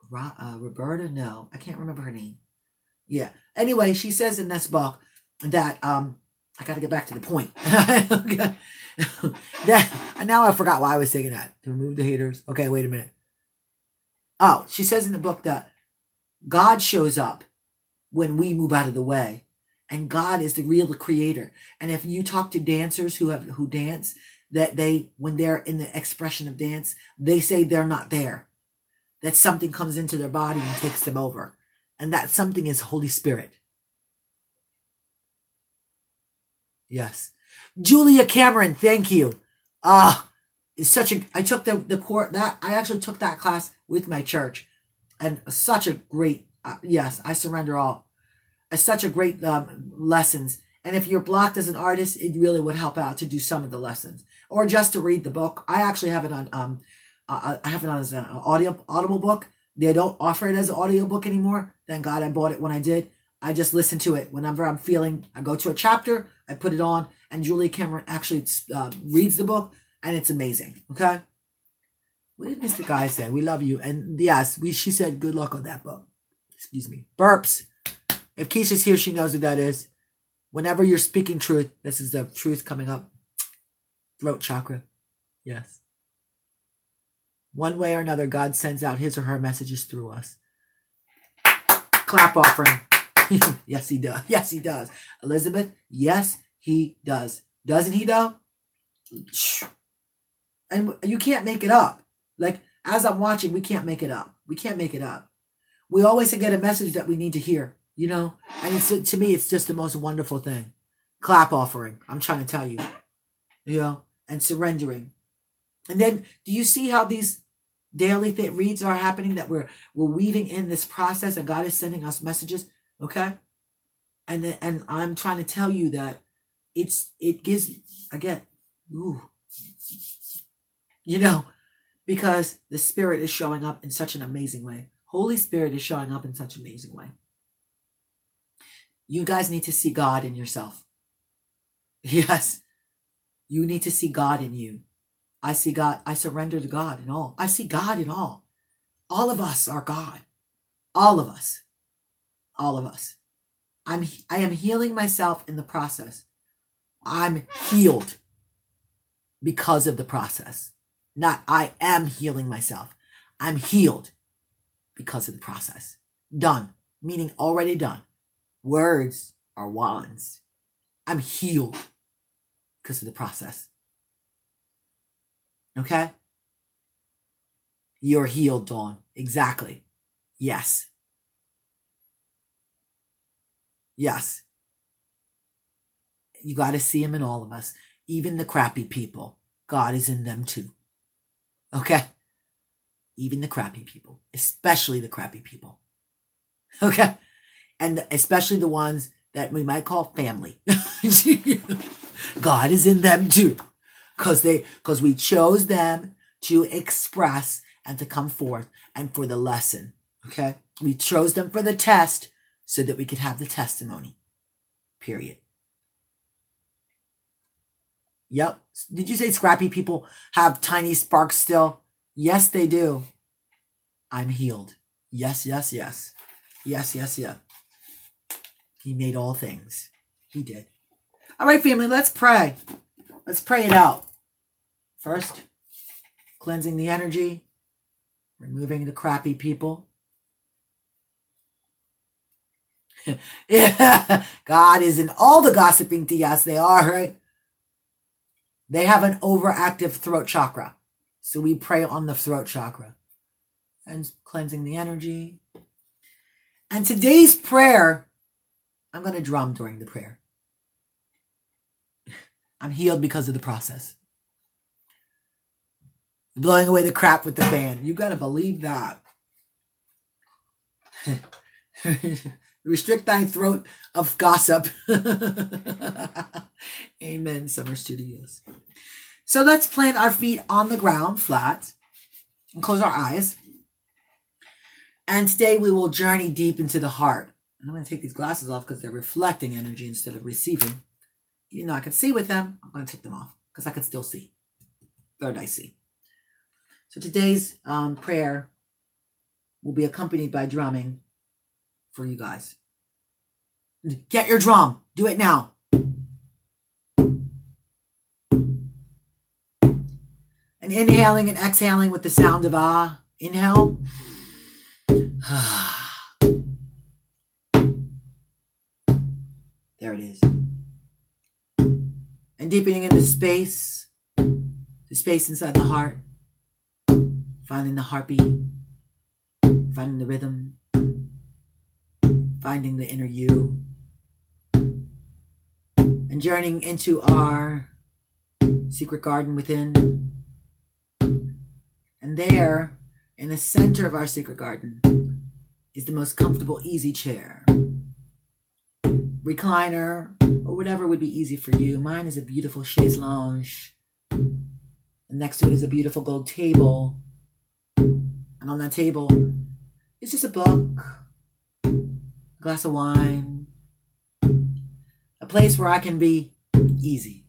S1: Roberta? No, I can't remember her name. Yeah. Anyway, she says in this book that I got to get back to the point. Now I forgot why I was saying that. To remove the haters. Okay, wait a minute. Oh, she says in the book that God shows up when we move out of the way, and God is the real creator. And if you talk to dancers who dance, that when they're in the expression of dance, they say they're not there. That something comes into their body and takes them over, and that something is Holy Spirit. Yes, Julia Cameron, thank you. It's such a. I took the course that I actually took that class with my church. And such a great, yes, I surrender all. Such a great lessons. And if you're blocked as an artist, it really would help out to do some of the lessons, or just to read the book. I actually have it on. I have it on as an audible book. They don't offer it as an audio book anymore. Thank God I bought it when I did. I just listen to it whenever I'm feeling. I go to a chapter, I put it on, and Julia Cameron actually reads the book, and it's amazing. Okay. What did Mr. Guy say? We love you. And yes, she said good luck on that book. Excuse me. Burps. If Keisha's here, she knows what that is. Whenever you're speaking truth, this is the truth coming up. Throat chakra. Yes. One way or another, God sends out his or her messages through us. Clap offering. Yes, he does. Yes, he does. Elizabeth, yes, he does. Doesn't he, though? And you can't make it up. Like, as I'm watching, we can't make it up. We can't make it up. We always get a message that we need to hear, you know? And to me, it's just the most wonderful thing. Clap offering. I'm trying to tell you. You know? And surrendering. And then, do you see how these daily reads are happening? That we're weaving in this process, and God is sending us messages. Okay? And I'm trying to tell you that it gives, again, ooh. You know, because the Spirit is showing up in such an amazing way. Holy Spirit is showing up in such an amazing way. You guys need to see God in yourself. Yes. You need to see God in you. I see God. I surrender to God in all. I see God in all. All of us are God. All of us. All of us. I am healing myself in the process. I'm healed because of the process. Not I am healing myself. I'm healed because of the process. Done, meaning already done. Words are wands. I'm healed because of the process. Okay? You're healed, Dawn. Exactly. Yes. Yes. You got to see him in all of us. Even the crappy people. God is in them too. Okay? Even the crappy people. Especially the crappy people. Okay? And especially the ones that we might call family. God is in them too. Because we chose them to express and to come forth and for the lesson. Okay? We chose them for the test so that we could have the testimony. Period. Yep. Did you say scrappy people have tiny sparks still? Yes, they do. I'm healed. Yes, yes, yes. Yes, yes, yes. He made all things. He did. All right, family, let's pray. Let's pray it out. First, cleansing the energy, removing the crappy people. Yeah, God isn't all the gossiping tias. They are, right? They have an overactive throat chakra. So we pray on the throat chakra and cleansing the energy. And today's prayer, I'm going to drum during the prayer. I'm healed because of the process. Blowing away the crap with the fan. You got to believe that. Restrict thy throat of gossip. Amen, Summer Studios. So let's plant our feet on the ground flat and close our eyes. And today we will journey deep into the heart. And I'm going to take these glasses off because they're reflecting energy instead of receiving. Even though I can see with them, I'm going to take them off because I can still see. Third eye see. So today's prayer will be accompanied by drumming for you guys. Get your drum. Do it now. And inhaling and exhaling with the sound of ah. Inhale. There it is. And deepening into space. The space inside the heart. Finding the heartbeat. Finding the rhythm. Finding the inner you. And journeying into our secret garden within. And there, in the center of our secret garden, is the most comfortable easy chair. Recliner, or whatever would be easy for you. Mine is a beautiful chaise lounge. And next to it is a beautiful gold table. And on that table is just a book, a glass of wine, a place where I can be easy.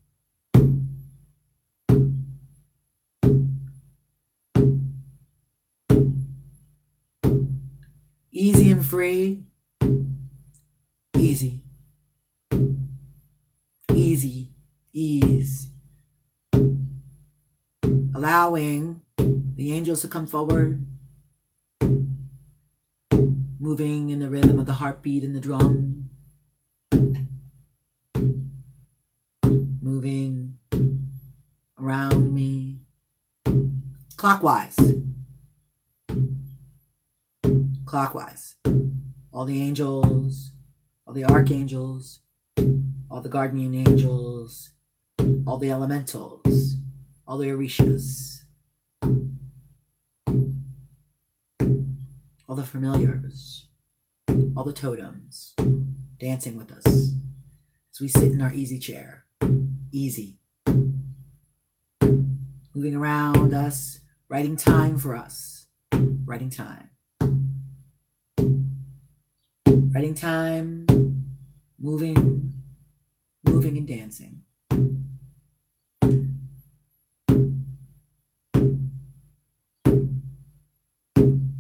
S1: Easy and free. Easy. Easy. Ease. Allowing the angels to come forward. Moving in the rhythm of the heartbeat and the drum. Moving around me. Clockwise. Clockwise. All the angels, all the archangels, all the guardian angels, all the elementals, all the orishas, all the familiars, all the totems, dancing with us as we sit in our easy chair. Easy. Moving around us, writing time for us. Writing time. Writing time, moving and dancing.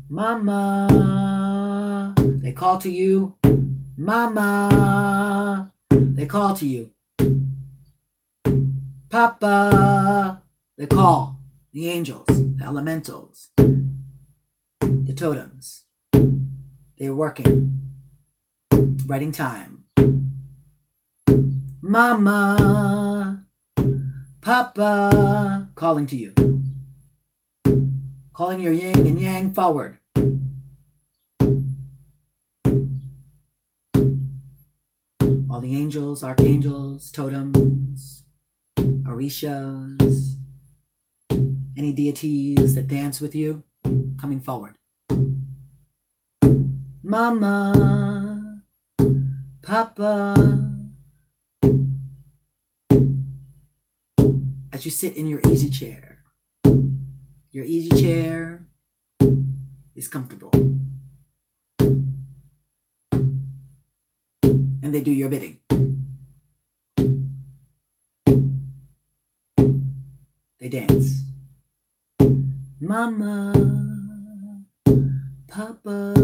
S1: Mama, they call to you. Mama, they call to you. Papa, they call. The angels, the elementals, the totems. They're working. Writing time. Mama, Papa, calling to you. calling your yin and yang forward. All the angels, archangels, totems, orishas, any deities that dance with you, coming forward. Mama, Papa, as you sit in your easy chair. Your easy chair is comfortable. And they do your bidding. They dance. Mama, Papa.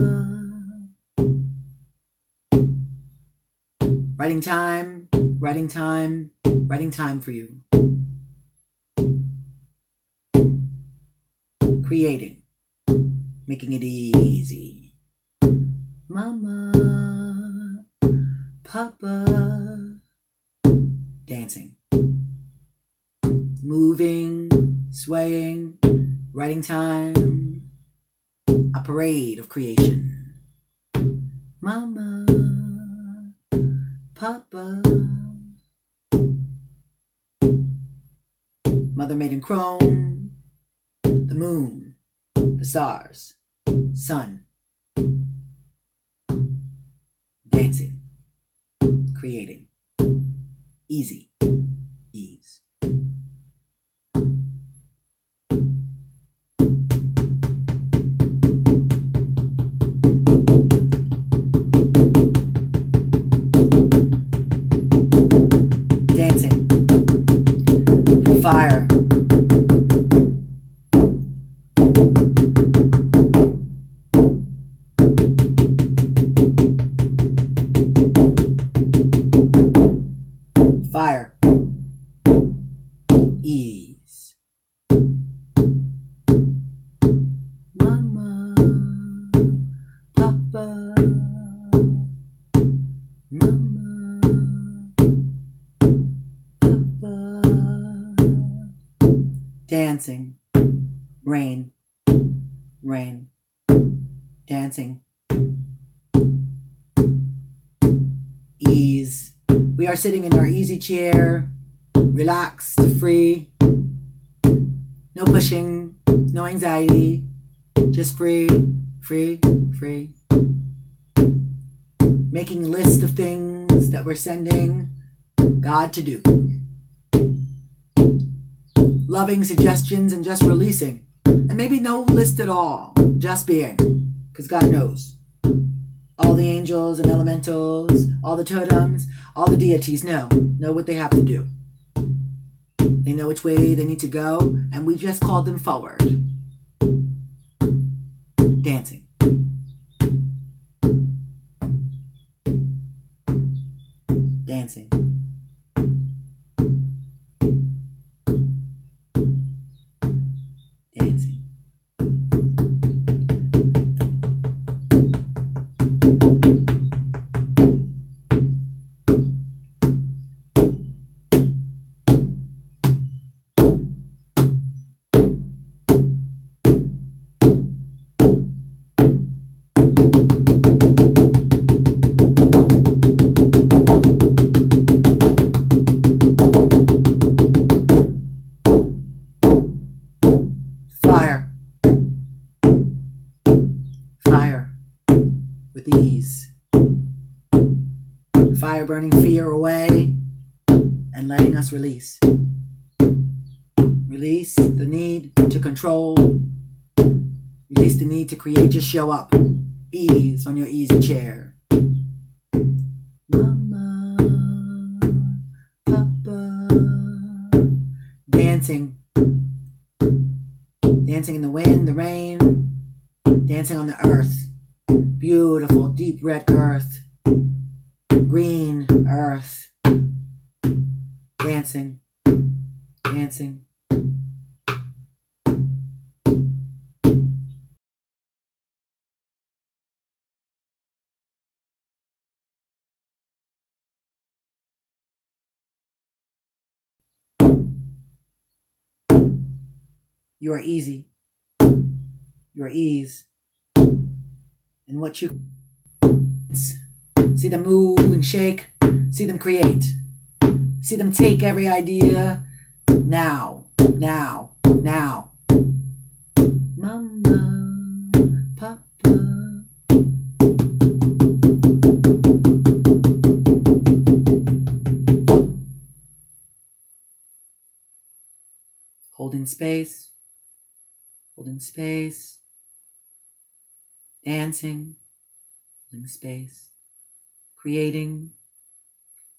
S1: Writing time, writing time, writing time for you. Creating, making it easy. Mama, Papa. Dancing. Moving, swaying, writing time. A parade of creation. Mama, Papa. Mother made in chrome. The moon, the stars, sun. Dancing, creating. Easy, ease. Dancing. Fire. Fire. Ease. Mama, Papa. Mama, Papa. Dancing. Rain. Rain. Dancing. Ease. We are sitting in our easy chair, relaxed, free, no pushing, no anxiety, just free, free, free. Making a list of things that we're sending God to do. Loving suggestions and just releasing. And maybe no list at all, just being, because God knows. All the angels and elementals, all the totems, all the deities know what they have to do. They know which way they need to go, and we just call them forward. Dancing. Dancing. Dancing. Fire. Fire. With ease. Fire burning fear away and letting us release. Release the need to control. Release the need to create. Just show up. Ease on your easy chair. Mama, Papa. Dancing. Dancing in the wind, the rain. Dancing on the earth. Beautiful, deep red earth. Green earth. Dancing. Dancing. You are easy. your ease, and what you see them move and shake, see them create, see them take every idea now, now, now. Mama, Papa. Holding space, dancing, holding space, creating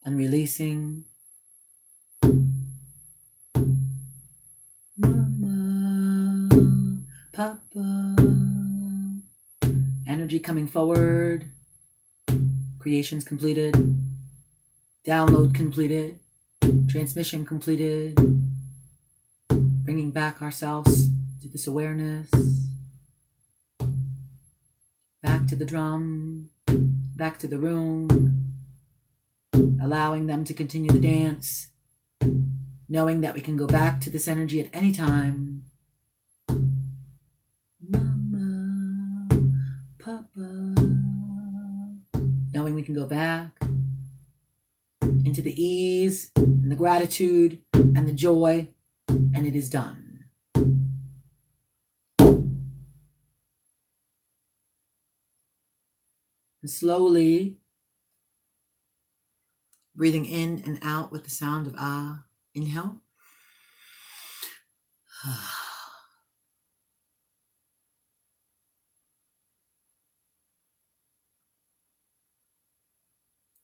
S1: and releasing. Mama, Papa. Energy coming forward. Creations completed. Download completed. Transmission completed. Bringing back ourselves to this awareness. Back to the drum. Back to the room. Allowing them to continue the dance. Knowing that we can go back to this energy at any time. Mama, Papa. Knowing we can go back into the ease and the gratitude and the joy, and it is done. And slowly breathing in and out with the sound of ah. Inhale.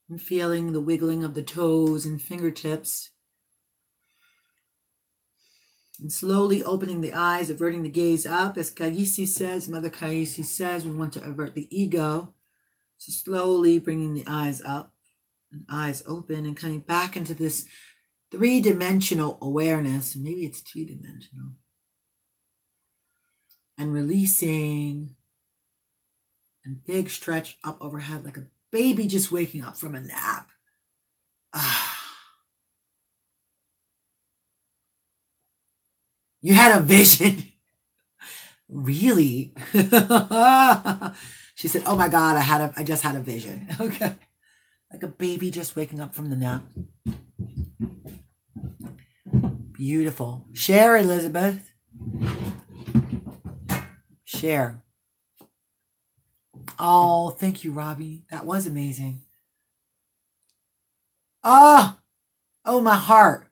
S1: And feeling the wiggling of the toes and fingertips. And slowly opening the eyes, averting the gaze up. As Kaisi says, Mother Kaisi says, we want to avert the ego. So slowly bringing the eyes up and eyes open and coming back into this three-dimensional awareness. Maybe it's two-dimensional. And releasing. And big stretch up overhead like a baby just waking up from a nap. You had a vision. Really? She said, oh my God, I just had a vision. Okay. Like a baby just waking up from the nap. Beautiful. Share, Elizabeth. Share. Oh, thank you, Robbie. That was amazing. Oh, my heart.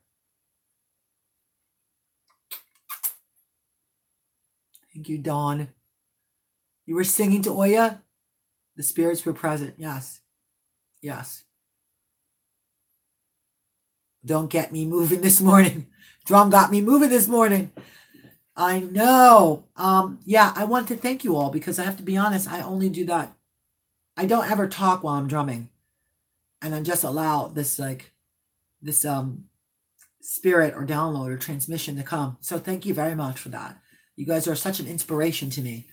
S1: Thank you, Dawn. You were singing to Oya? The spirits were present. Yes. Yes. Don't get me moving this morning. Drum got me moving this morning. I know. Yeah, I want to thank you all because I have to be honest, I only do that. I don't ever talk while I'm drumming. And I just allow this spirit or download or transmission to come. So thank you very much for that. You guys are such an inspiration to me.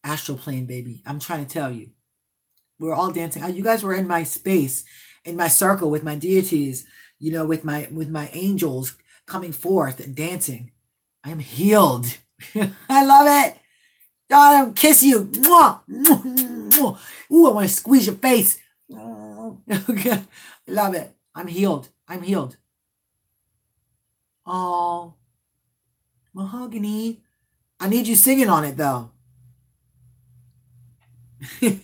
S1: Astral plane, baby. I'm trying to tell you. We're all dancing. You guys were in my space, in my circle with my deities, with my angels coming forth and dancing. I am healed. I love it. I want to kiss you. Mwah, mwah, mwah. Ooh, I want to squeeze your face. Okay. I love it. I'm healed. Oh, Mahogany. I need you singing on it, though. It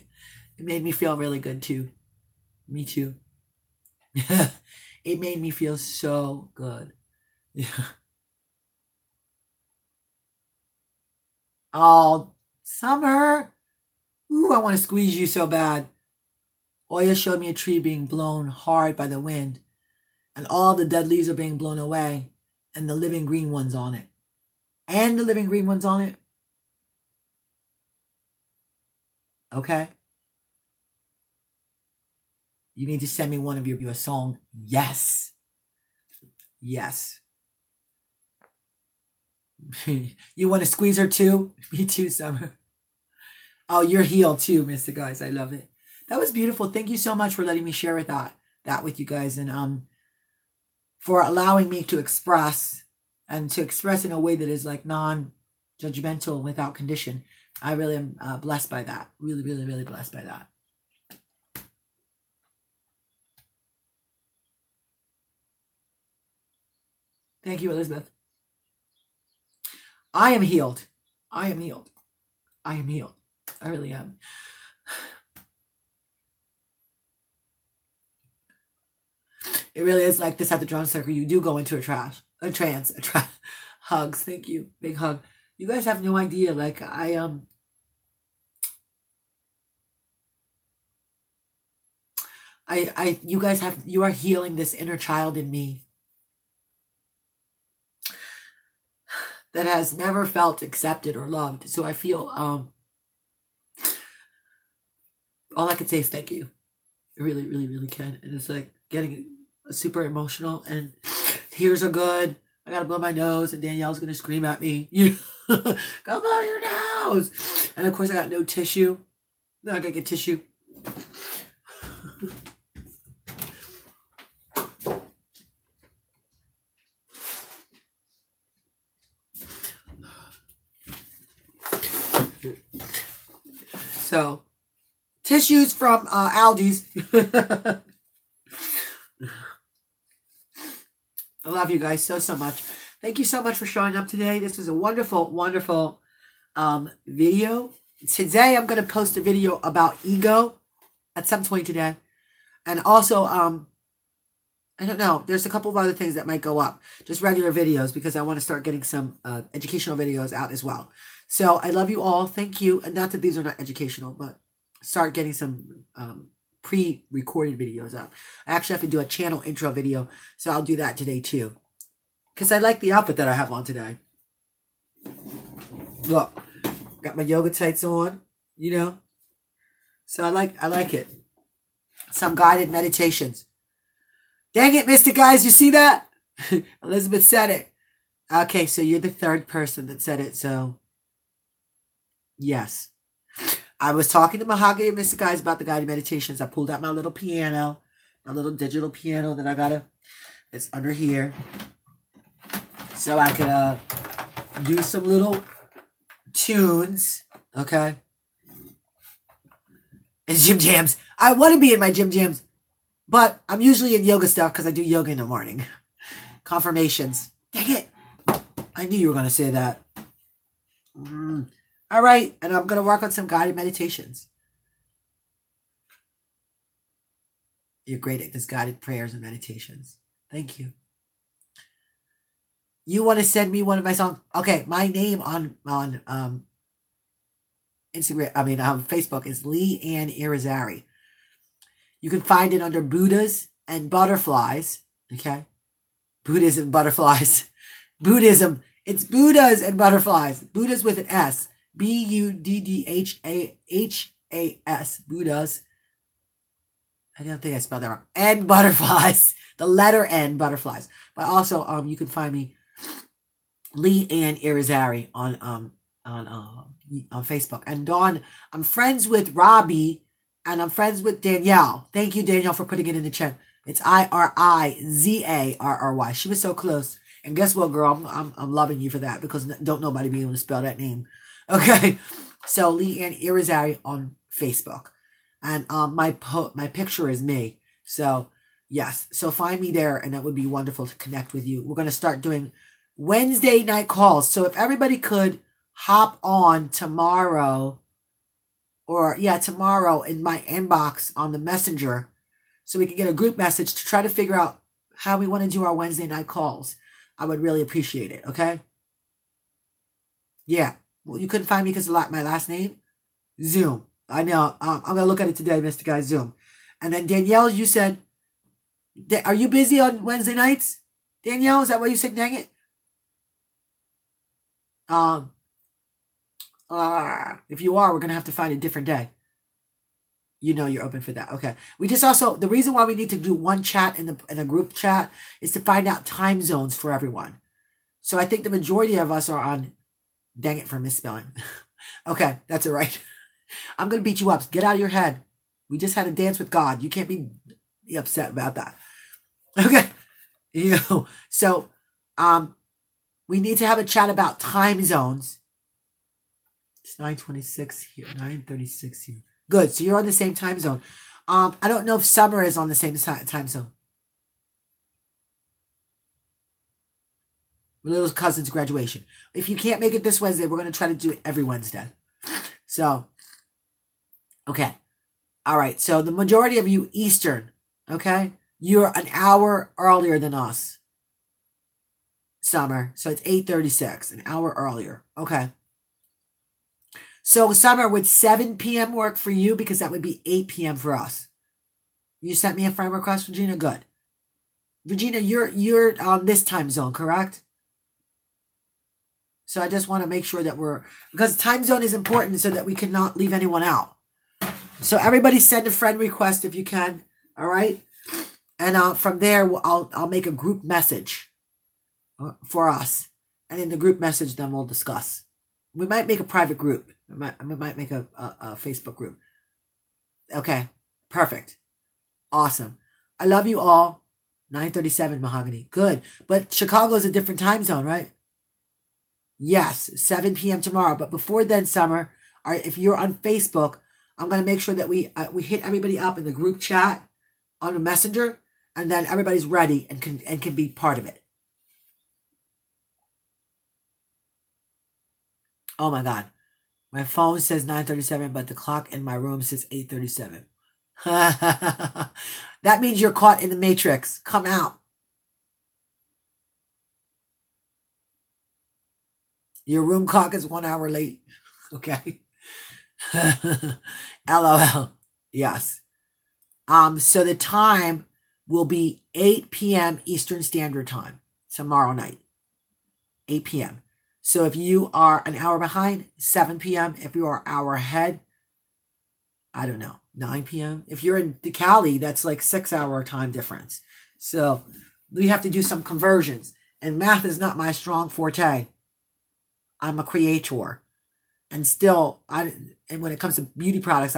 S1: made me feel really good, too. Me, too. It made me feel so good. Yeah. Oh, Summer. Ooh, I want to squeeze you so bad. Oya showed me a tree being blown hard by the wind, and all the dead leaves are being blown away, and the living green ones on it. And the living green ones on it. Okay? You need to send me one of you a song. Yes. Yes. You want to squeeze her too? Me too, Summer. Oh, you're healed too, Mr. Guys. I love it. That was beautiful. Thank you so much for letting me share that with you guys, and for allowing me to express in a way that is like judgmental without condition. I really am blessed by that. Really, really, really blessed by that. Thank you, Elizabeth. I am healed. I am healed. I am healed. I really am. It really is like this at the drum circle. You do go into a trance. Hugs. Thank you. Big hug. You guys have no idea. Like you are healing this inner child in me that has never felt accepted or loved. So I feel, all I can say is thank you. I really, really, really can. And it's like getting super emotional, and tears are good. I gotta blow my nose, and Danielle's gonna scream at me. Go blow your nose. And of course I got no tissue. Now I gotta get tissue. So, tissues from Aldi's. I love you guys so much. Thank you so much for showing up today. This was a wonderful, wonderful video. Today, I'm going to post a video about ego at some point today. And also, I don't know, there's a couple of other things that might go up. Just regular videos, because I want to start getting some educational videos out as well. So I love you all. Thank you. And not that these are not educational, but start getting some pre-recorded videos up. I actually have to do a channel intro video, so I'll do that today too. Because I like the outfit that I have on today. Look, got my yoga tights on, you know. So I like it. Some guided meditations. Dang it, Mr. Guys, you see that? Elizabeth said it. Okay, so you're the third person that said it, so yes. I was talking to Mahogany and Mr. Guys about the guided meditations. I pulled out my little piano, my little digital piano that it's under here. So I could do some little tunes, okay? And gym jams. I want to be in my gym jams, but I'm usually in yoga stuff because I do yoga in the morning. Confirmations. Dang it. I knew you were going to say that. All right, and I'm going to work on some guided meditations. You're great at this guided prayers and meditations. Thank you. You want to send me one of my songs? Okay, my name on Instagram, Facebook is Lee Ann Irizarry. You can find it under Buddhas and Butterflies. Okay, Buddhism, butterflies. Buddhism. It's Buddhas and Butterflies. Buddhas with an S. Buddhas. Buddhas. I don't think I spelled that wrong. And Butterflies. The letter N, Butterflies. But also, you can find me, Lee Ann Irizarry, on Facebook. And Dawn, I'm friends with Robbie, and I'm friends with Danielle. Thank you, Danielle, for putting it in the chat. It's Irizarry. She was so close. And guess what, girl? I'm loving you for that, because don't nobody be able to spell that name. Okay, so Lee Ann Irizarry on Facebook, and my picture is me. So yes, so find me there, and that would be wonderful to connect with you. We're going to start doing Wednesday night calls. So if everybody could hop on tomorrow, tomorrow in my inbox on the messenger, so we can get a group message to try to figure out how we want to do our Wednesday night calls. I would really appreciate it. Okay. Yeah. Well, you couldn't find me because of my last name? Zoom. I know. I'm going to look at it today, Mr. Guy, Zoom. And then Danielle, you said, are you busy on Wednesday nights? Danielle, is that what you said? Dang it. If you are, we're going to have to find a different day. You know you're open for that. Okay. We just also, the reason why we need to do one chat in a group chat is to find out time zones for everyone. So I think the majority of us are on, dang it for misspelling. Okay, that's all right. I'm going to beat you up. Get out of your head. We just had a dance with God. You can't be upset about that. Okay. So we need to have a chat about time zones It's 9:26 here, 9:36 here. Good. So you're on the same time zone. I don't know if Summer is on the same time zone. Little cousin's graduation. If you can't make it this Wednesday, we're going to try to do it every Wednesday. So, okay. All right. So the majority of you Eastern, okay? You're an hour earlier than us. Summer. So it's 8:36, an hour earlier. Okay. So Summer, would 7 p.m. work for you? Because that would be 8 p.m. for us. You sent me a friend request, Regina? Good. Regina, you're on this time zone, correct? So I just want to make sure that because time zone is important so that we cannot leave anyone out. So everybody send a friend request if you can. All right. And from there, I'll make a group message for us. And in the group message, then we'll discuss. We might make a private group. We might make a Facebook group. Okay. Perfect. Awesome. I love you all. 9:37 Mahogany. Good. But Chicago is a different time zone, right? Yes. 7 p.m. tomorrow. But before then, Summer, all right, if you're on Facebook, I'm going to make sure that we hit everybody up in the group chat on the messenger, and then everybody's ready and can be part of it. Oh my God. My phone says 9:37, but the clock in my room says 8:37. That means you're caught in the matrix. Come out. Your room clock is 1 hour late. Okay. LOL. Yes. So the time will be 8 p.m. Eastern Standard Time tomorrow night. 8 p.m. So if you are an hour behind, 7 p.m. If you are an hour ahead, I don't know, 9 p.m. If you're in Cali, that's like 6-hour time difference. So we have to do some conversions. And math is not my strong forte. I'm a creator. And still, and when it comes to beauty products,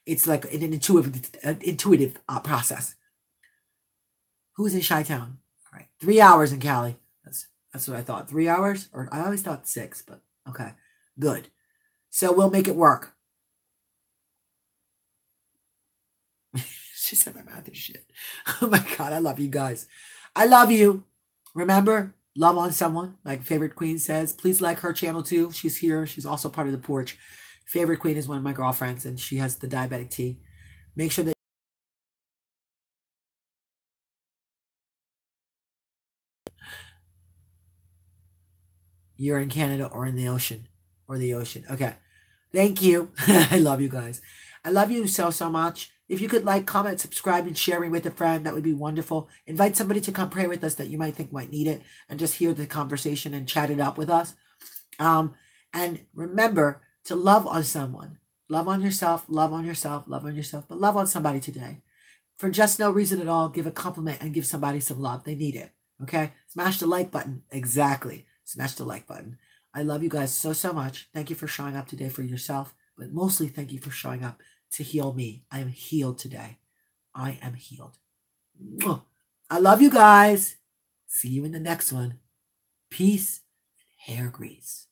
S1: it's like an intuitive process. Who's in Chi-Town? All right, 3 hours in Cali. That's what I thought. 3 hours? Or I always thought 6, but okay. Good. So we'll make it work. She said my math is shit. Oh my God, I love you guys. I love you. Remember, love on someone. Like Favorite Queen says. Please like her channel too. She's here. She's also part of the porch. Favorite Queen is one of my girlfriends, and she has the diabetic tea. Make sure that you're in Canada or in the ocean. Okay. Thank you. I love you guys. I love you so much. If you could like, comment, subscribe, and sharing with a friend, that would be wonderful. Invite somebody to come pray with us that you might think might need it, and just hear the conversation and chat it up with us. And remember to love on someone. Love on yourself, love on yourself, love on yourself, but love on somebody today. For just no reason at all, give a compliment and give somebody some love. They need it. Okay? Smash the like button. Exactly. Smash the like button. I love you guys so much. Thank you for showing up today for yourself, but mostly thank you for showing up to heal me. I am healed today. I am healed. I love you guys. See you in the next one. Peace and hair grease.